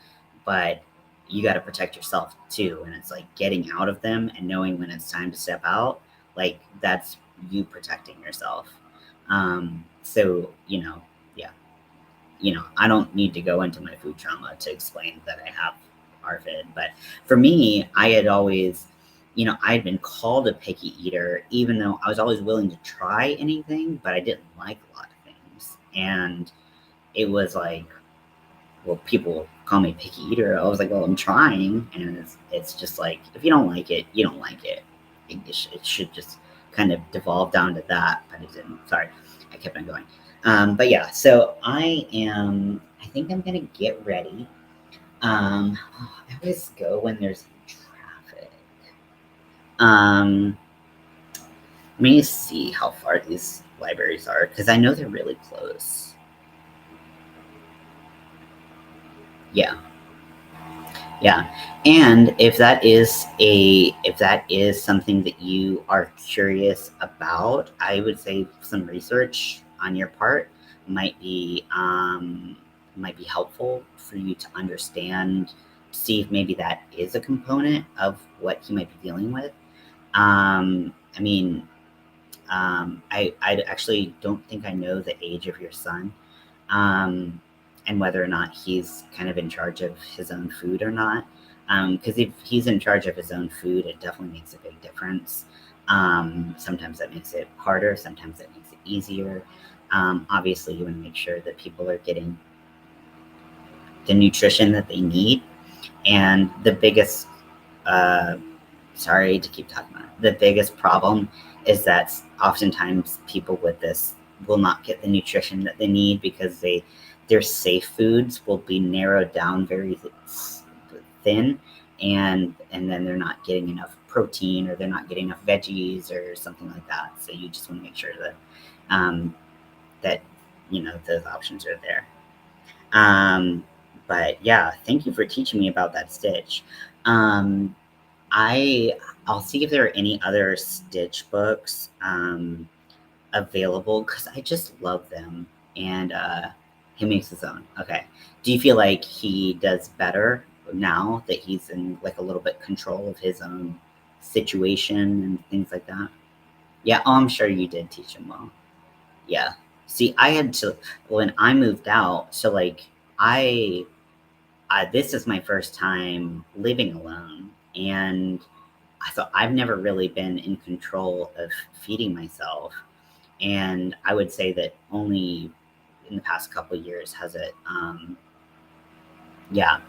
but you got to protect yourself too. And it's like getting out of them and knowing when it's time to step out, like that's you protecting yourself. So, yeah, I don't need to go into my food trauma to explain that I have ARFID. But for me, I had always, I'd been called a picky eater, even though I was always willing to try anything, but I didn't like a lot of things. And it was like, well, people call me picky eater. I was like, well, I'm trying. And it's just like, if you don't like it, you don't like it. It should just kind of devolve down to that, but it didn't. Sorry, I kept on going. But yeah, so I think I'm going to get ready. I always go when there's traffic. Um, Let me see how far these libraries are, because I know they're really close. Yeah. Yeah. And if that is something that you are curious about, I would say some research on your part might be might be helpful for you to understand, see if maybe that is a component of what he might be dealing with. I mean, I actually don't think I know the age of your son, um, and whether or not he's kind of in charge of his own food or not. Because if he's in charge of his own food, it definitely makes a big difference. Sometimes that makes it harder, sometimes that makes it easier. Obviously, you want to make sure that people are getting the nutrition that they need. And the biggest, uh, sorry to keep talking about it, the biggest problem is that oftentimes people with this will not get the nutrition that they need because their safe foods will be narrowed down very thin, and then they're not getting enough protein, or they're not getting enough veggies or something like that. So you just want to make sure that um, that those options are there. um, but yeah, thank you for teaching me about that stitch. um, I I'll see if there are any other Stitch books available, because I just love them. And he makes his own. Okay. Do you feel like he does better now that he's in like a little bit control of his own situation and things like that? Yeah. Oh, I'm sure you did teach him well. Yeah. See, I had to when I moved out. So like I, this is my first time living alone, and so I've never really been in control of feeding myself. And I would say that only in the past couple of years has it. Yeah,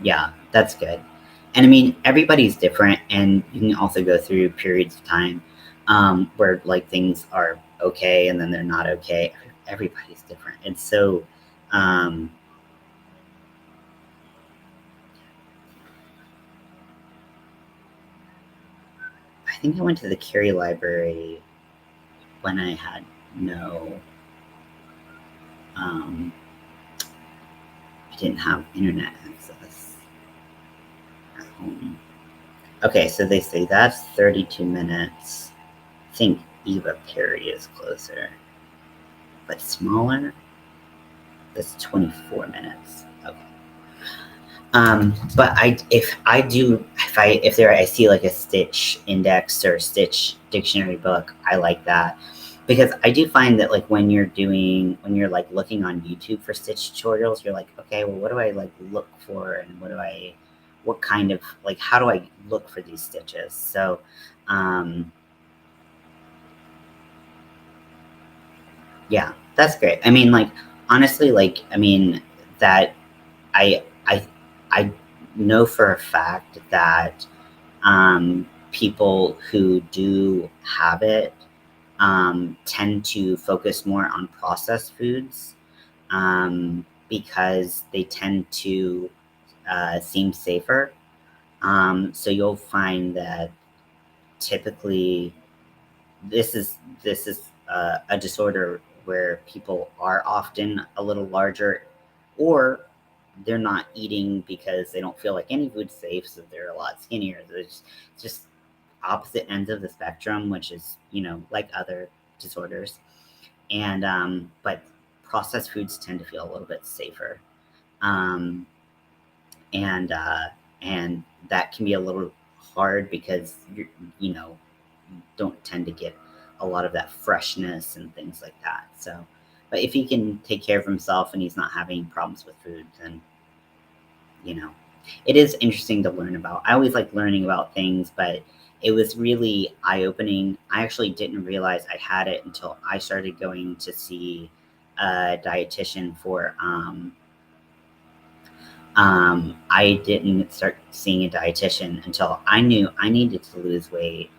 yeah, that's good. And I mean, everybody's different, and you can also go through periods of time where like things are okay and then they're not okay. Everybody's different. And so, um, I think I went to the Cary Library when I had no, um, I didn't have internet access at home. Okay, so they say that's 32 minutes. I think Eva Perry is closer, but smaller. That's 24 minutes. Okay. But if I see like a Stitch index or Stitch dictionary book, I like that, because I do find that like when you're like looking on YouTube for Stitch tutorials, you're like, okay, well, what do I like look for, and what kind of like how do I look for these stitches? So, um, yeah, that's great. I mean, like honestly, like I mean that I I I know for a fact that people who do have it tend to focus more on processed foods, because they tend to seem safer. So you'll find that typically this is a disorder where people are often a little larger, or they're not eating because they don't feel like any food's safe, so they're a lot skinnier. There's just opposite ends of the spectrum, which is like other disorders. And but processed foods tend to feel a little bit safer. Um, and that can be a little hard because you know don't tend to get a lot of that freshness and things like that. So, but if he can take care of himself and he's not having problems with food, then you know, it is interesting to learn about. I always like learning about things, but it was really eye opening. I actually didn't realize I had it until I started going to see a dietitian for I didn't start seeing a dietitian until I knew I needed to lose weight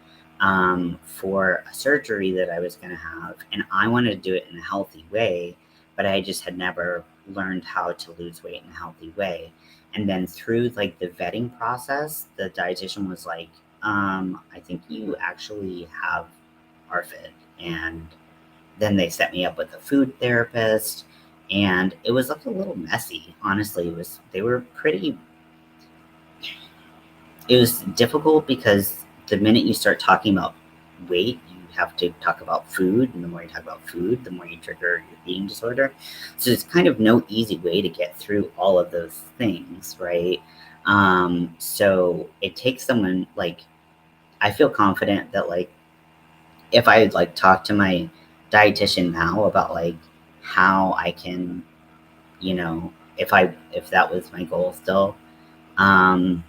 for a surgery that I was going to have. And I wanted to do it in a healthy way, but I just had never learned how to lose weight in a healthy way. And then through like the vetting process, the dietitian was like, I think you actually have ARFID. And then they set me up with a food therapist, and it was like a little messy. Honestly, it was difficult because the minute you start talking about weight, you have to talk about food, and the more you talk about food, the more you trigger your eating disorder. So there's kind of no easy way to get through all of those things, right? So it takes someone like I feel confident that like if I like talk to my dietitian now about like how I can, if that was my goal still, um,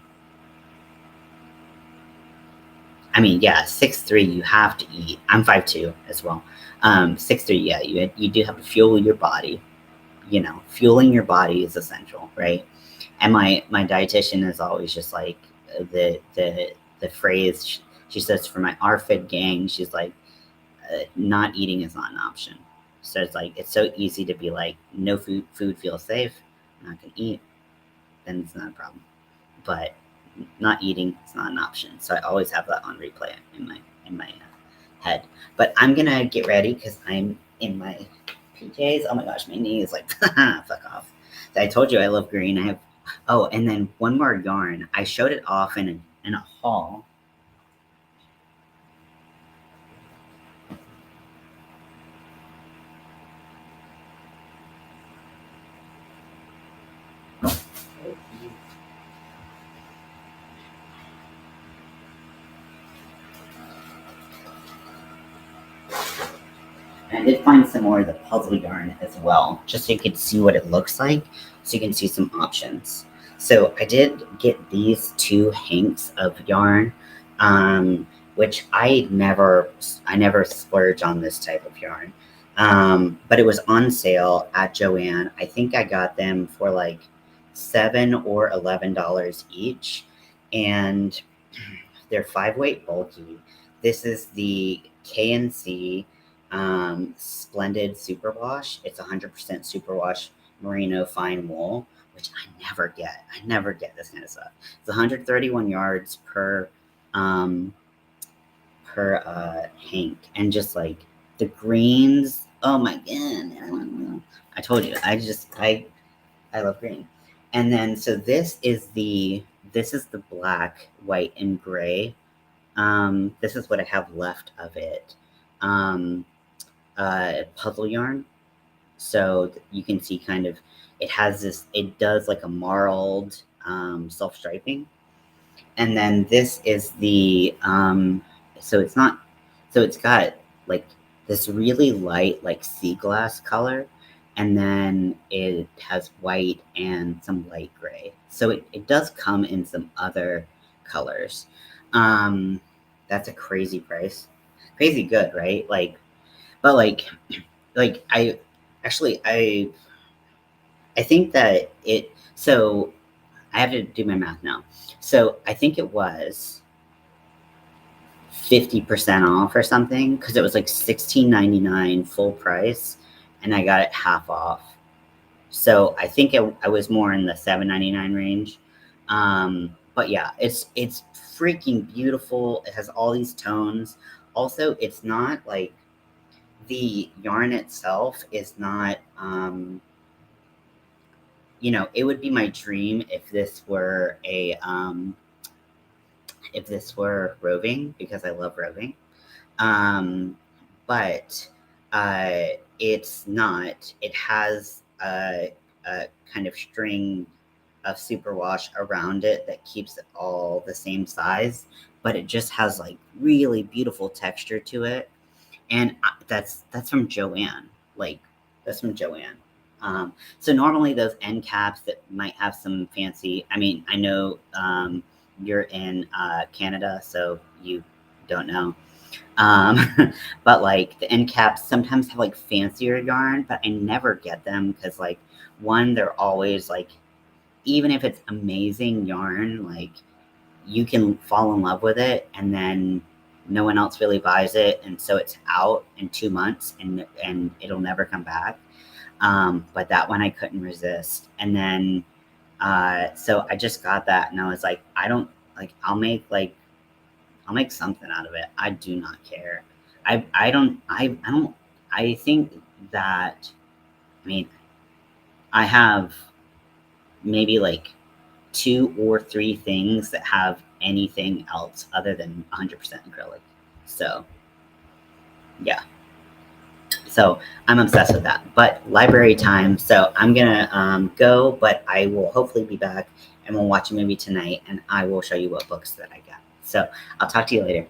I mean, yeah, 6'3", you have to eat. I'm 5'2" as well. 6'3", yeah, you do have to fuel your body. Fueling your body is essential, right? And my dietitian is always just like the phrase she says for my RFID gang. She's like, not eating is not an option. So it's like it's so easy to be like, no food feels safe. I'm not gonna eat. Then it's not a problem. But not eating is not an option. So I always have that on replay in my head. But I'm gonna get ready because I'm in my PJs. Oh my gosh, my knee is like fuck off. So I told you I love green. I have and then one more yarn. I showed it off in a haul. And I did find some more of the puzzle yarn as well, just so you could see what it looks like, so you can see some options. So I did get these two hanks of yarn, which I never splurge on this type of yarn. But it was on sale at Joann. I think I got them for like $7 or $11 each, and they're 5 weight bulky. This is the KNC Splendid Superwash. It's 100% superwash merino fine wool, which I never get. I never get this kind of stuff. It's 131 yards um, per hank, and just like the greens. Oh my god! I told you. I love green. And then so this is the black, white, and gray. This is what I have left of it. Um, Puzzle yarn. So you can see kind of it has this. It does like a marled self striping, and then this is the so it's not so it's got like this really light like sea glass color, and then it has white and some light gray, so it does come in some other colors. um that's a crazy price, crazy good, right? Like, but like I think that so I have to do my math now. So I think it was 50% off or something, because it was like $16.99 full price, and I got it half off. So I think I was more in the $7.99 range. But yeah, it's freaking beautiful. It has all these tones. Also, it's not like the yarn itself is not. It would be my dream if this were roving, because I love roving. Um, but it's not. It has a kind of string. of superwash around it that keeps it all the same size, but it just has like really beautiful texture to it. And that's from Joanne. Like that's from Joanne. So normally those end caps that might have some fancy. I mean, I know you're in Canada, so you don't know. But like the end caps sometimes have like fancier yarn, but I never get them because like one, they're always like, even if it's amazing yarn, like you can fall in love with it and then no one else really buys it, and so it's out in 2 months and it'll never come back. But that one I couldn't resist, and then so I just got that and I was like, I don't like, I'll make something out of it. I do not care. I don't I think that, I mean, I have maybe like 2 or 3 things that have anything else other than 100% acrylic. So, yeah. So, I'm obsessed with that. But library time, so I'm gonna go, but I will hopefully be back and we'll watch a movie tonight and I will show you what books that I got. So, I'll talk to you later.